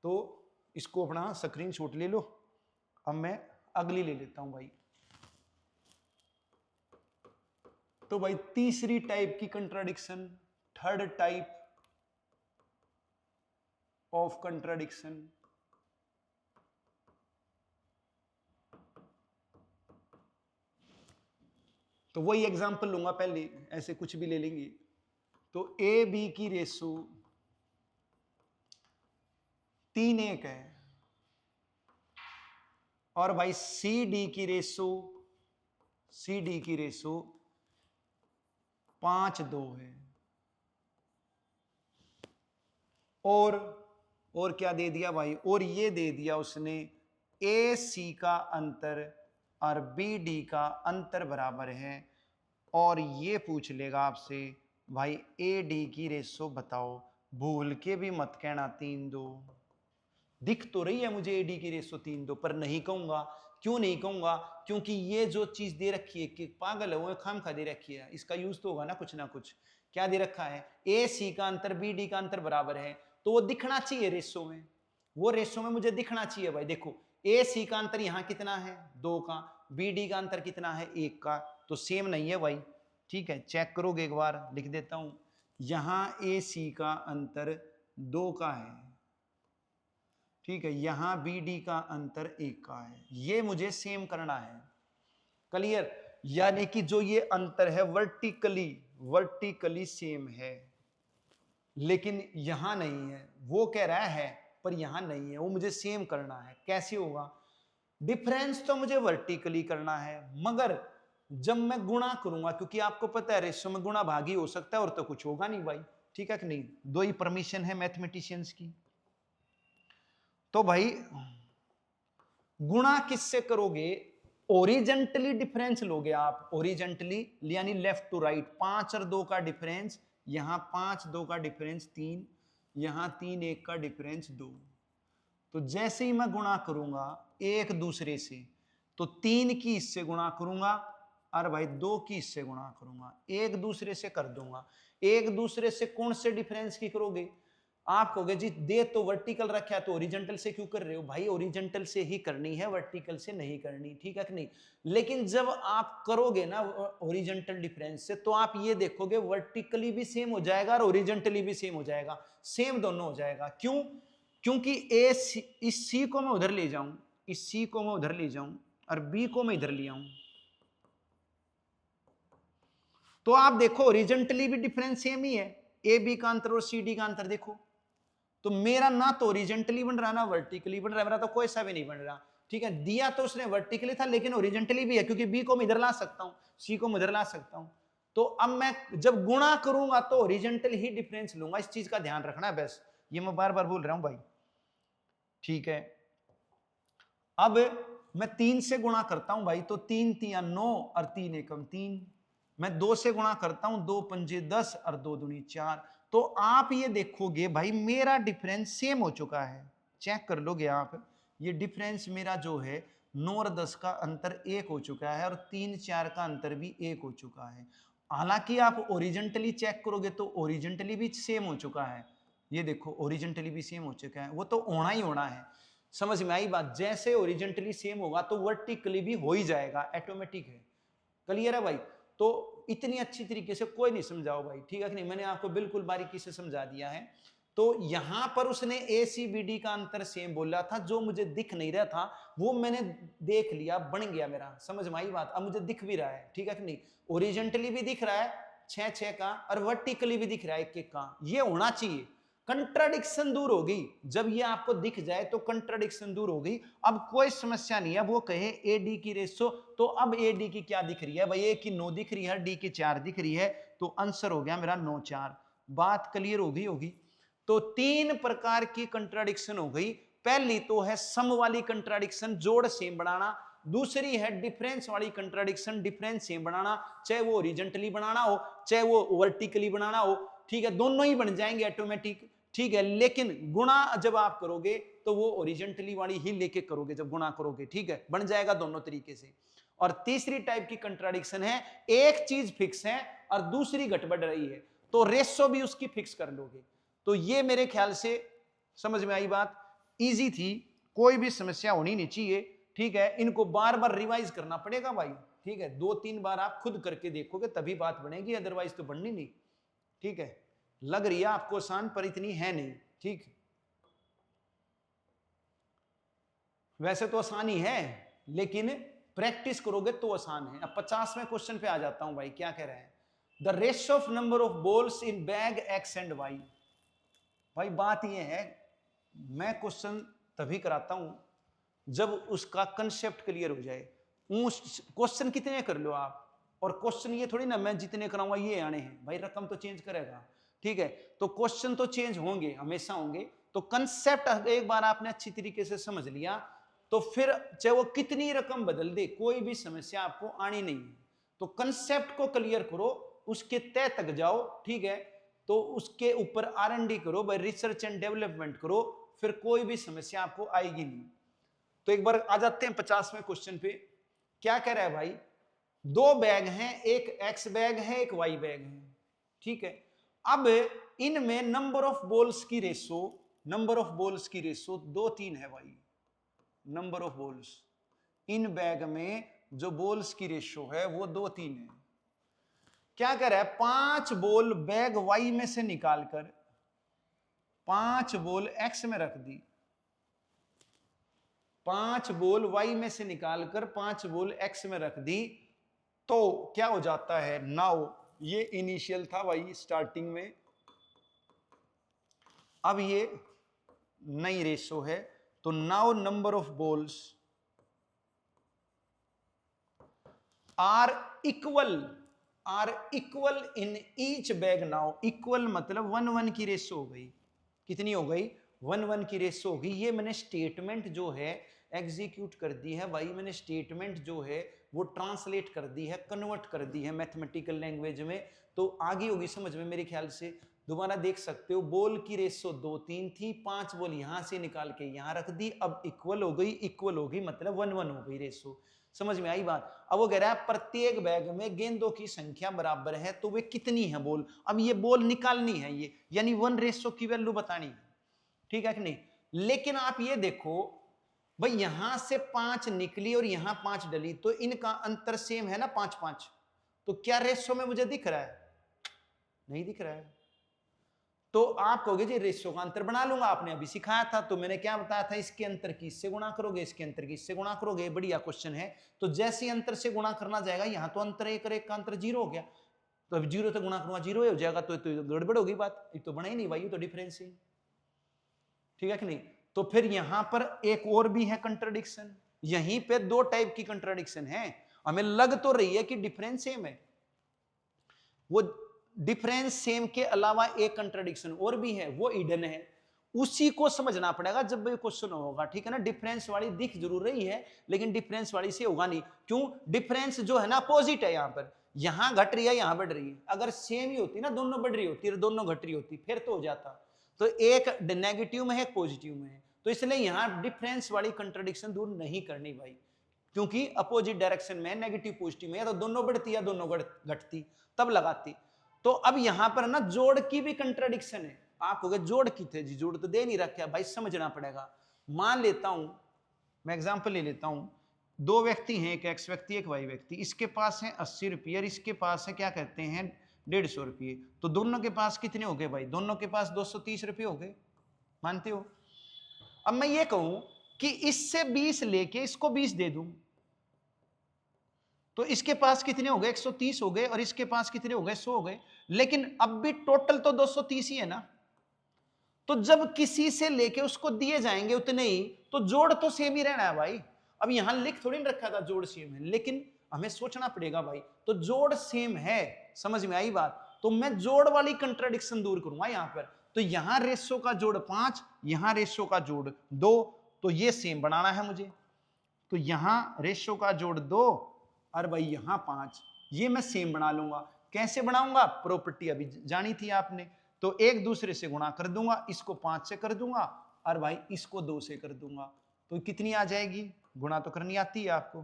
तो इसको अपना स्क्रीनशॉट ले लो। अब मैं अगली ले लेता हूं भाई। तो भाई तीसरी टाइप की contradiction, third type of contradiction. तो वही एग्जांपल लूंगा पहले, ऐसे कुछ भी ले लेंगे। तो ए बी की रेशो 3:1 है, और भाई सी डी की रेशो 5:2 है। और क्या दे दिया भाई, और ये दे दिया उसने ए सी का अंतर और बी डी का अंतर बराबर है, और ये पूछ लेगा आपसे भाई ए डी की रेशो बताओ। भूल के भी मत कहना 3:2, दिख तो रही है मुझे ए डी की रेशो 3:2, पर नहीं कहूंगा। क्यों नहीं कहूंगा? क्योंकि ये जो चीज दे रखी है कि पागल है वो, खामखा दे रखी है, इसका यूज तो होगा ना कुछ ना कुछ। क्या दे रखा है? ए सी का अंतर बी डी का अंतर बराबर है, तो वो दिखना चाहिए रेशो में, वो रेशो में मुझे दिखना चाहिए भाई। देखो ए सी का अंतर यहां कितना है 2 का, बी डी का अंतर कितना है 1 का, तो सेम नहीं है भाई, ठीक है। चेक करोगे एक बार, लिख देता हूं, यहां ए सी का अंतर 2 का है, ठीक है, यहां बी डी का अंतर 1 का है, ये मुझे सेम करना है। क्लियर? यानी कि जो ये अंतर है वर्टिकली सेम है, लेकिन यहां नहीं है, वो कह रहा है पर यहां नहीं है, वो मुझे सेम करना है। कैसे होगा? डिफरेंस तो मुझे वर्टिकली करना है, मगर जब मैं गुणा करूंगा, क्योंकि आपको पता है रेशो में गुणा भागी हो सकता है और तो कुछ होगा नहीं भाई, ठीक है कि नहीं? 2 ही परमिशन है मैथमेटिशियंस की। तो भाई गुणा किससे करोगे? ओरिजेंटली डिफरेंस लोगे आप, ओरिजेंटली यानी लेफ्ट टू राइट। 5 और 2 का डिफरेंस, यहां 5 2 का डिफरेंस 3, यहां 3 1 का डिफरेंस 2। तो जैसे ही मैं गुणा करूंगा एक दूसरे से, तो 3 की इससे गुणा करूंगा, और भाई 2 की इससे गुणा करूंगा, एक दूसरे से कर दूंगा। एक दूसरे से कौन से डिफरेंस की करोगे? आप कहोगे जी दे तो वर्टिकल रखा है, तो ओरिजेंटल से क्यों कर रहे हो? भाई ओरिजेंटल से ही करनी है, वर्टिकल से नहीं करनी, ठीक है कि नहीं? लेकिन जब आप करोगे ना ओरिजेंटल डिफरेंस से, तो आप ये देखोगे वर्टिकली भी सेम हो जाएगा और ओरिजेंटली भी सेम हो जाएगा, सेम दोनों हो जाएगा। क्यों? क्योंकि इस सी को मैं उधर ले जाऊं, इस सी को मैं उधर ले जाऊं, और बी को मैं इधर ले आऊं, तो आप देखो ओरिजेंटली भी डिफरेंस सेम ही है, ए बी का अंतर और सी डी का अंतर देखो। तो मेरा ना तो ओरिजेंटली बन रहा ना वर्टिकली बन रहा, मेरा तो कोई सा भी नहीं बन रहा, ठीक है। दिया तो उसने वर्टिकली था, लेकिन ओरिजेंटली भी है, क्योंकि बी को मैं इधर ला सकता हूं, सी को मैं इधर ला सकता हूं। तो अब मैं जब गुणा करूंगा तो ओरिजेंटल ही डिफरेंस लूंगा, इस चीज का ध्यान रखना है बस, ये मैं बार बार बोल रहा हूं भाई, ठीक है। अब मैं 3 से गुणा करता हूं भाई, तो 3 3 9 और 3 एकम 3। मैं 2 से गुणा करता हूं, 2 पंजे 10 और 2 दूनी 4। तो आप ये देखोगे भाई मेरा डिफरेंस सेम हो चुका है, चेक कर लोगे आप, ये डिफरेंस मेरा जो है 9 और 10 का अंतर 1 हो चुका है, और 3 4 का अंतर भी 1 हो चुका है। हालांकि आप ओरिजेंटली चेक करोगे तो ओरिजेंटली भी सेम हो चुका है, ये देखो ओरिजेंटली भी सेम हो चुका है, वो तो होना ही होना है। समझ में आई बात? जैसे ओरिजेंटली सेम होगा तो वर्टिकली भी हो ही जाएगा, ऑटोमेटिक है। क्लियर है भाई? तो इतनी अच्छी तरीके से कोई नहीं समझाओ भाई, ठीक है कि नहीं? मैंने आपको बिल्कुल बारीकी से समझा दिया है। तो यहां पर उसने ए सी बी डी का अंतर सेम बोला था, जो मुझे दिख नहीं रहा था वो मैंने देख लिया, बन गया मेरा। समझ में आई बात? अब मुझे दिख भी रहा है, ठीक है कि नहीं? ओरिजेंटली भी दिख रहा है 6 6 का, और वर्टिकली भी दिख रहा है 1 1 का, ये होना चाहिए। कंट्राडिक्शन दूर होगी। जब ये आपको दिख जाए तो कंट्राडिक्शन दूर होगी, अब कोई समस्या नहीं है। वो कहे ए डी की रेशो, तो अब ए डी की क्या दिख रही है भाई, ए की 9 दिख रही है, डी की 4 दिख रही है, तो आंसर हो गया मेरा 9 4। बात क्लियर होगी। तो 3 प्रकार की कंट्राडिक्शन हो गई। पहली तो है सम वाली कंट्राडिक्शन, जोड़ सेम बनाना। दूसरी है डिफरेंस वाली कंट्राडिक्शन, डिफरेंस सेम बनाना, चाहे वो ओरिजेंटली बनाना हो चाहे वो वर्टिकली बनाना हो, ठीक है, दोनों ही बन जाएंगे ऑटोमेटिक, ठीक है। लेकिन गुणा जब आप करोगे तो वो ओरिजेंटली वाली ही लेके करोगे, जब गुणा करोगे, ठीक है, बन जाएगा दोनों तरीके से। और तीसरी टाइप की कंट्राडिक्शन है, एक चीज फिक्स है और दूसरी घटबढ़ रही है, तो रेशो भी उसकी फिक्स कर लोगे। तो ये मेरे ख्याल से समझ में आई बात, इजी थी, कोई भी समस्या होनी नहीं चाहिए, ठीक है। इनको बार बार रिवाइज करना पड़ेगा भाई, ठीक है, 2-3 बार आप खुद करके देखोगे तभी बात बनेगी, अदरवाइज तो बननी नहीं, ठीक है। लग रही है आपको आसान पर इतनी है नहीं, ठीक। वैसे तो आसान ही है, लेकिन प्रैक्टिस करोगे तो आसान है। अब 50वें क्वेश्चन पे आ जाता हूं भाई, क्या कह रहे हैं, the ratio of number of balls in bag X and Y. भाई बात यह है, मैं क्वेश्चन तभी कराता हूं जब उसका कंसेप्ट क्लियर हो जाए। क्वेश्चन कितने कर लो आप, और क्वेश्चन ये थोड़ी ना मैं जितने कराऊंगा ये आने हैं, भाई रकम तो चेंज करेगा, ठीक है। तो क्वेश्चन तो चेंज होंगे, हमेशा होंगे। तो कंसेप्ट एक बार आपने अच्छी तरीके से समझ लिया तो फिर चाहे वो कितनी रकम बदल दे कोई भी समस्या आपको आनी नहीं है। तो कंसेप्ट को क्लियर करो, उसके तय तक जाओ, ठीक है। तो उसके ऊपर R&D करो भाई, रिसर्च एंड डेवलपमेंट करो, फिर कोई भी समस्या आपको आएगी नहीं। तो एक बार आ जाते हैं 50वें क्वेश्चन पे। क्या कह रहा है भाई, 2 बैग हैं, एक एक्स बैग है एक वाई बैग है, ठीक है। अब इनमें नंबर ऑफ बॉल्स की रेशो 2-3 है भाई। Number of balls in bag में जो बॉल्स की रेशो है वो 2-3 है। क्या कह रहा है, 5 बॉल बैग वाई में से निकालकर 5 बॉल एक्स में रख दी, 5 बॉल वाई में से निकालकर 5 बॉल एक्स में रख दी, तो क्या हो जाता है, नाउ ये इनिशियल था भाई स्टार्टिंग में, अब ये नई रेशो है, तो now number of balls are equal in each bag. Now equal मतलब 1-1 की रेशो हो गई, कितनी हो गई, 1-1 की रेशो होगी। ये मैंने स्टेटमेंट जो है एग्जीक्यूट कर दी है भाई, मैंने स्टेटमेंट जो है वो ट्रांसलेट कर दी है, कन्वर्ट कर दी है मैथमेटिकल लैंग्वेज में, तो आगे होगी समझ में मेरे ख्याल से। दोबारा देख सकते हो, बॉल की रेशो 2-3 थी, 5 बॉल यहां से निकाल के यहां रख दी, अब इक्वल हो गई मतलब 1-1 हो गई रेशो। समझ में आई बात। अब वो कह रहा है प्रत्येक बैग में गेंदों की संख्या बराबर है, तो वे कितनी है बॉल, अब ये बॉल निकालनी है, ये यानी 1 की वैल्यू बतानी है, ठीक है कि नहीं। लेकिन आप ये देखो भाई, यहां से 5 निकली और यहां 5 डली, तो इनका अंतर सेम है ना, 5-5, तो क्या रेशो में मुझे दिख रहा है, नहीं दिख रहा है। तो आप कहोगे जी रेशो का अंतर बना लूंगा, आपने अभी सिखाया था, तो मैंने क्या बताया था, इसके अंतर की इससे गुणा करोगे, इसके अंतर की इससे गुणा करोगे, बढ़िया क्वेश्चन है। तो जैसे अंतर से गुणा करना जाएगा, यहां तो अंतर 1 और 1 का अंतर 0 हो गया, तो अब 0 से गुणा करूंगा 0 हो जाएगा, तो गड़बड़ होगी बात, ये तो बना ही नहीं भाई, ये तो डिफरेंस ही, ठीक है कि नहीं। तो फिर यहां पर एक और भी है कंट्राडिक्शन, यहीं पे 2 टाइप की कंट्राडिक्शन है। हमें लग तो रही है कि डिफरेंस सेम है, वो डिफरेंस सेम के अलावा एक कंट्राडिक्शन और भी है, वो हिडन है, उसी को समझना पड़ेगा जब ये क्वेश्चन होगा, ठीक है ना। डिफरेंस वाली दिख जरूर रही है, लेकिन डिफरेंस वाली से होगा नहीं, क्यों, डिफरेंस जो है ना अपोजिट है, यहां पर यहां घट रही है यहां बढ़ रही है, अगर सेम ही होती ना, दोनों बढ़ रही होती दोनों घट रही होती, फिर तो हो जाता। तो एक नेगेटिव में है एक पॉजिटिव में है, तो इसलिए यहां डिफरेंस वाली कंट्राडिक्शन दूर नहीं करनी भाई, क्योंकि अपोजिट डायरेक्शन में नेगेटिव पॉजिटिव में, या तो दोनों बढ़ती या दोनों घटती, तब लगाती। तो अब यहां पर ना जोड़ की भी कंट्राडिक्शन है, आप कहोगे जोड़ की थे जी, जोड़ तो दे नहीं रखा भाई, समझना पड़ेगा। मान लेता हूं, मैं एग्जांपल ले लेता हूं, 2 व्यक्ति हैं, एक एक्स व्यक्ति एक वाई व्यक्ति, इसके पास है 80 रुपये और इसके पास है क्या कहते हैं 150 रुपये, तो दोनों के पास कितने हो गए भाई, दोनों के पास 230 रुपये हो गए, मानते हो। अब मैं ये कहूं कि इससे 20 लेके इसको 20 दे दूं, तो इसके पास कितने हो गए 130 हो गए, और इसके पास कितने हो गए 100 हो गए, लेकिन अब भी टोटल तो 230 ही है ना। तो जब किसी से लेके उसको दिए जाएंगे उतने ही, तो जोड़ तो सेम ही रहना है भाई। अब यहां लिख थोड़ी ना रखा था जोड़ सेम है, लेकिन हमें सोचना पड़ेगा भाई, तो जोड़ सेम है, समझ में आई बात। तो मैं जोड़ वाली कंट्राडिक्शन दूर करूंगा यहां पर। तो यहां रेशो का जोड़ 5, यहां रेशो का जोड़ 2, तो ये सेम बनाना है मुझे। तो यहां रेशो का जोड़ 2 और भाई यहां 5, ये मैं सेम बना लूंगा। कैसे बनाऊंगा? प्रॉपर्टी अभी जानी थी आपने। तो एक दूसरे से गुणा कर दूंगा, इसको 5 से कर दूंगा और भाई इसको 2 से कर दूंगा। तो कितनी आ जाएगी? गुणा तो करनी आती है आपको,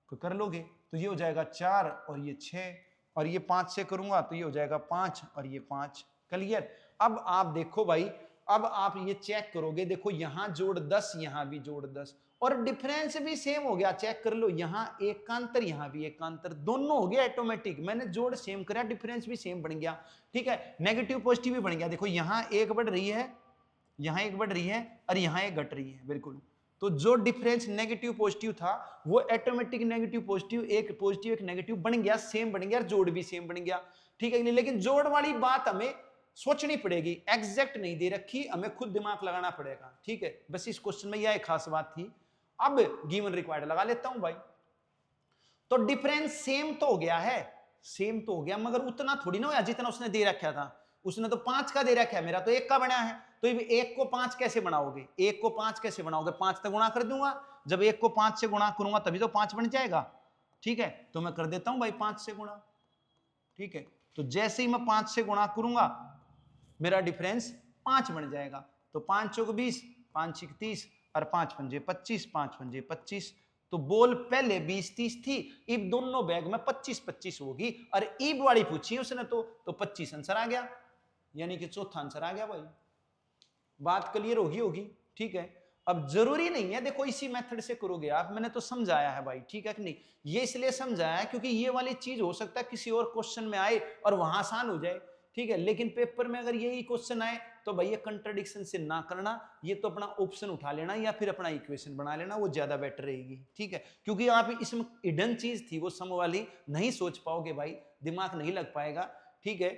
तो कर लोगे। तो ये हो जाएगा 4 और ये 6, और ये 5 से करूंगा तो ये हो जाएगा 5 और ये 5। क्लियर? अब आप देखो भाई, अब आप ये चेक करोगे, देखो यहां जोड़ 10, यहां भी जोड़ 10, और डिफरेंस भी सेम हो गया। चेक कर लो, यहां एक का अंतर, यहां भी एक का अंतर, दोनों हो गया ऑटोमेटिक। मैंने जोड़ सेम करा, डिफरेंस भी सेम बन गया। ठीक है, नेगेटिव पॉजिटिव भी बन गया। देखो यहां एक बढ़ रही है, यहां एक बढ़ रही है और यहां एक घट रही है, बिल्कुल। तो जो डिफरेंस नेगेटिव पॉजिटिव था वो ऑटोमेटिक नेगेटिव पॉजिटिव, एक पॉजिटिव एक नेगेटिव बन गया, सेम बन गया, जोड़ भी सेम बन गया। ठीक है, लेकिन जोड़ वाली बात हमें सोचनी पड़ेगी, एग्जैक्ट नहीं दे रखी, हमें खुद दिमाग लगाना पड़ेगा। ठीक है, बस इस क्वेश्चन में यह एक खास बात थी। अब गिवन रिक्वायर्ड लगा लेता हूं भाई। तो डिफरेंस सेम तो हो गया है, सेम तो हो गया, मगर उतना थोड़ी ना होया जितना उसने दे रखा था। उसने तो 5 का दे रखा है, मेरा तो 1 का बना है। तो 1 को 5 कैसे बनाओगे? 1 को 5 कैसे बनाओगे? 5 से गुणा कर दूंगा। जब 1 को 5 से गुणा करूंगा तभी तो 5 बन जाएगा। ठीक है, तो मैं कर देता हूं भाई 5 से गुणा। ठीक है, तो जैसे ही मैं 5 से गुणा करूंगा मेरा डिफरेंस 5 बन जाएगा। तो 5 चौक 20, 5 छिक 30 और 5 पंजे 25, 5 पंजे 25। तो बोल पहले 20-30 थी, ईब दोनों बैग में 25-25 होगी, और ईब वाली पूछी उसने तो 25 आंसर आ गया, यानी कि चौथा आंसर आ गया भाई। बात क्लियर होगी। ठीक है, अब जरूरी नहीं है, देखो इसी मेथड से करोगे आप, मैंने तो समझाया है भाई। ठीक है कि नहीं? ये इसलिए समझाया है क्योंकि ये वाली चीज हो सकता है किसी और क्वेश्चन में आए और वहां आसान हो जाए। ठीक है, लेकिन पेपर में अगर यही क्वेश्चन आए तो भाई ये कंट्राडिक्शन से ना करना, ये तो अपना ऑप्शन उठा लेना या फिर अपना इक्वेशन बना लेना, वो ज्यादा बेटर रहेगी। ठीक है, क्योंकि आप इसमें हिडन चीज थी वो सम वाली, नहीं सोच पाओगे भाई, दिमाग नहीं लग पाएगा। ठीक है,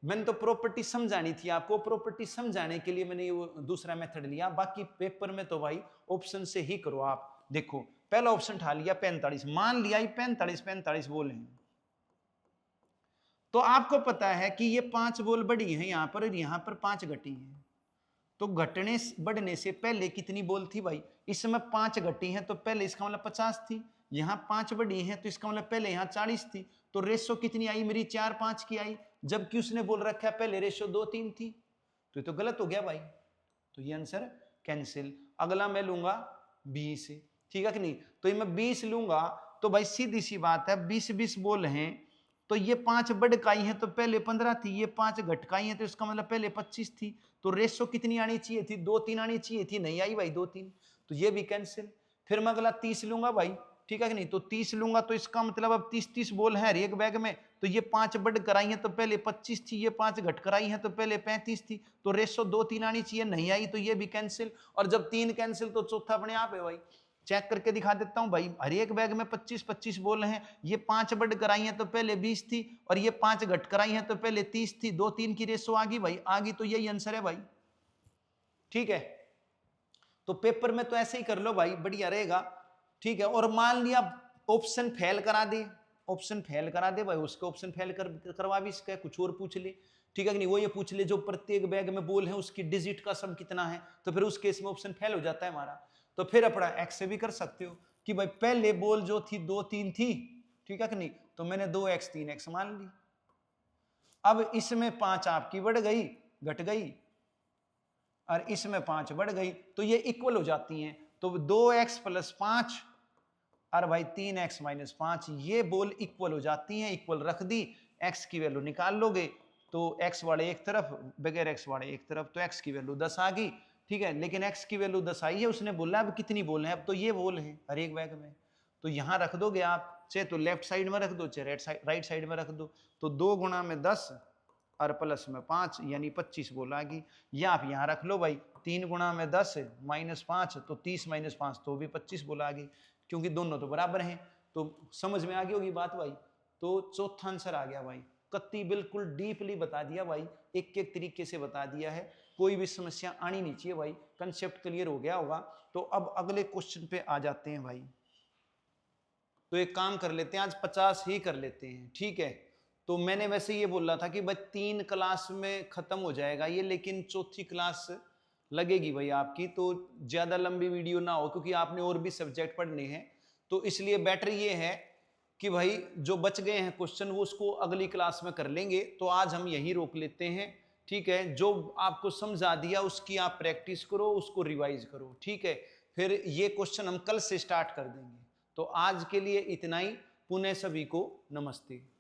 मैंने तो प्रॉपर्टी समझानी थी आपको, प्रॉपर्टी समझाने के लिए मैंने वो दूसरा मेथड लिया। बाकी पेपर में तो भाई ऑप्शन से ही करो आप। देखो पहला ऑप्शन उठा लिया 45, मान लिया 45 बोल हैं, तो आपको पता है कि ये 5 बोल बढ़ी है यहां पर, और यहां पर 5 घटी है। तो घटने बढ़ने से पहले कितनी बोल थी भाई? इसमें 5 घटी है तो पहले इसका मतलब 50 थी, यहां 5 बढ़ी है तो इसका मतलब पहले यहां 40 थी। तो रेशो कितनी आई मेरी? 4-5 की आई, जबकि उसने बोल रखा है पहले रेशो 2-3 थी। तो ये तो गलत हो गया भाई, तो ये आंसर कैंसिल। अगला मैं लूंगा 20। ठीक है कि नहीं? तो ये मैं 20 लूंगा तो भाई सीधी सी बात है, 20-20 बोल हैं, तो ये 5 बढ़काई है तो पहले 15 थी, ये 5 घटकाई है तो इसका मतलब पहले 25 थी। तो रेशो कितनी आनी चाहिए थी? 2-3 आनी चाहिए थी, नहीं आई भाई 2-3, तो ये भी कैंसिल। फिर मैं अगला 30 लूंगा भाई। ठीक है कि नहीं? तो 30 लूंगा तो इसका मतलब अब 30-30 बोल है हर एक बैग में, तो ये 5 बढ़ कराई है तो पहले 25 थी, ये 5 घट कराई है तो पहले 35 थी। तो रेशो 2-3 आनी चाहिए, नहीं आई, तो ये भी कैंसिल। और जब 3 कैंसिल तो चौथा अपने आप है भाई। चेक करके दिखा देता हूं भाई, हर एक बैग में 25-25 बोल हैं, ये 5 बढ़ कराई हैं तो पहले 20 थी, और ये 5 घट कराई हैं तो पहले 30 थी। 2-3 की रेशो आ गई भाई, आ गई, तो यही आंसर है भाई। ठीक है, तो पेपर में तो ऐसे ही कर लो भाई, बढ़िया रहेगा। ठीक है, और मान लिया ऑप्शन फेल करा दे, ऑप्शन फेल करा दे भाई, उसके ऑप्शन फेल करवा भी इसका, कुछ और पूछ ले। ठीक है कि नहीं? वो ये पूछ ले जो प्रत्येक बैग में बोल है उसकी डिजिट का सम कितना है, तो फिर उस केस में ऑप्शन फेल हो जाता है हमारा। तो फिर अपना एक्स से भी कर सकते हो कि भाई पहले बोल जो थी 2-3 थी, ठीक है कि नहीं? तो मैंने 2x 3x मान ली। अब इसमें 5 आपकी बढ़ गई, घट गई, और इसमें 5 बढ़ गई, तो ये इक्वल हो जाती हैं। तो 2x + 5 और भाई 3x - 5, ये बोल इक्वल हो जाती हैं। इक्वल रख दी, x की वैल्यू निकाल लोगे तो x वाले एक तरफ, बगैर x वाले एक तरफ, तो x की वैल्यू 10 आ गई। ठीक है, लेकिन x की वैल्यू 10 आई है, उसने बोला अब कितनी बोल है, अब तो ये बोल है हर एक बैग में, तो यहां रख दोगे आप, चाहे तो लेफ्ट साइड में रख दो, चाहे राइट साइड में रख दो। तो 2 गुणा में 10 और प्लस में 5, यानी 25 बोल आ गई। या आप यहाँ रख लो भाई, 3 गुणा में 10 - 5, तो 30 - 5 तो भी 25 बोल आ गई, क्योंकि दोनों तो बराबर हैं। तो समझ में आ गई होगी बात भाई। तो चौथा आंसर आ गया भाई। कत्ती बिल्कुल डीपली बता दिया भाई, एक एक तरीके से बता दिया है, कोई भी समस्या आनी नहीं चाहिए भाई, कंसेप्ट क्लियर हो गया होगा। तो अब अगले क्वेश्चन पे आ जाते हैं भाई। तो एक काम कर लेते हैं, आज 50 ही कर लेते हैं, ठीक है। तो मैंने वैसे ये बोला था कि भाई 3 क्लास में खत्म हो जाएगा ये, लेकिन चौथी क्लास लगेगी भाई आपकी, तो ज्यादा लंबी वीडियो ना हो, क्योंकि आपने और भी सब्जेक्ट पढ़ने हैं। तो इसलिए बेटर ये है कि भाई जो बच गए हैं क्वेश्चन वो उसको अगली क्लास में कर लेंगे। तो आज हम यहीं रोक लेते हैं, ठीक है। जो आपको समझा दिया उसकी आप प्रैक्टिस करो, उसको रिवाइज करो, ठीक है। फिर ये क्वेश्चन हम कल से स्टार्ट कर देंगे। तो आज के लिए इतना ही। पुनः सभी को नमस्ते।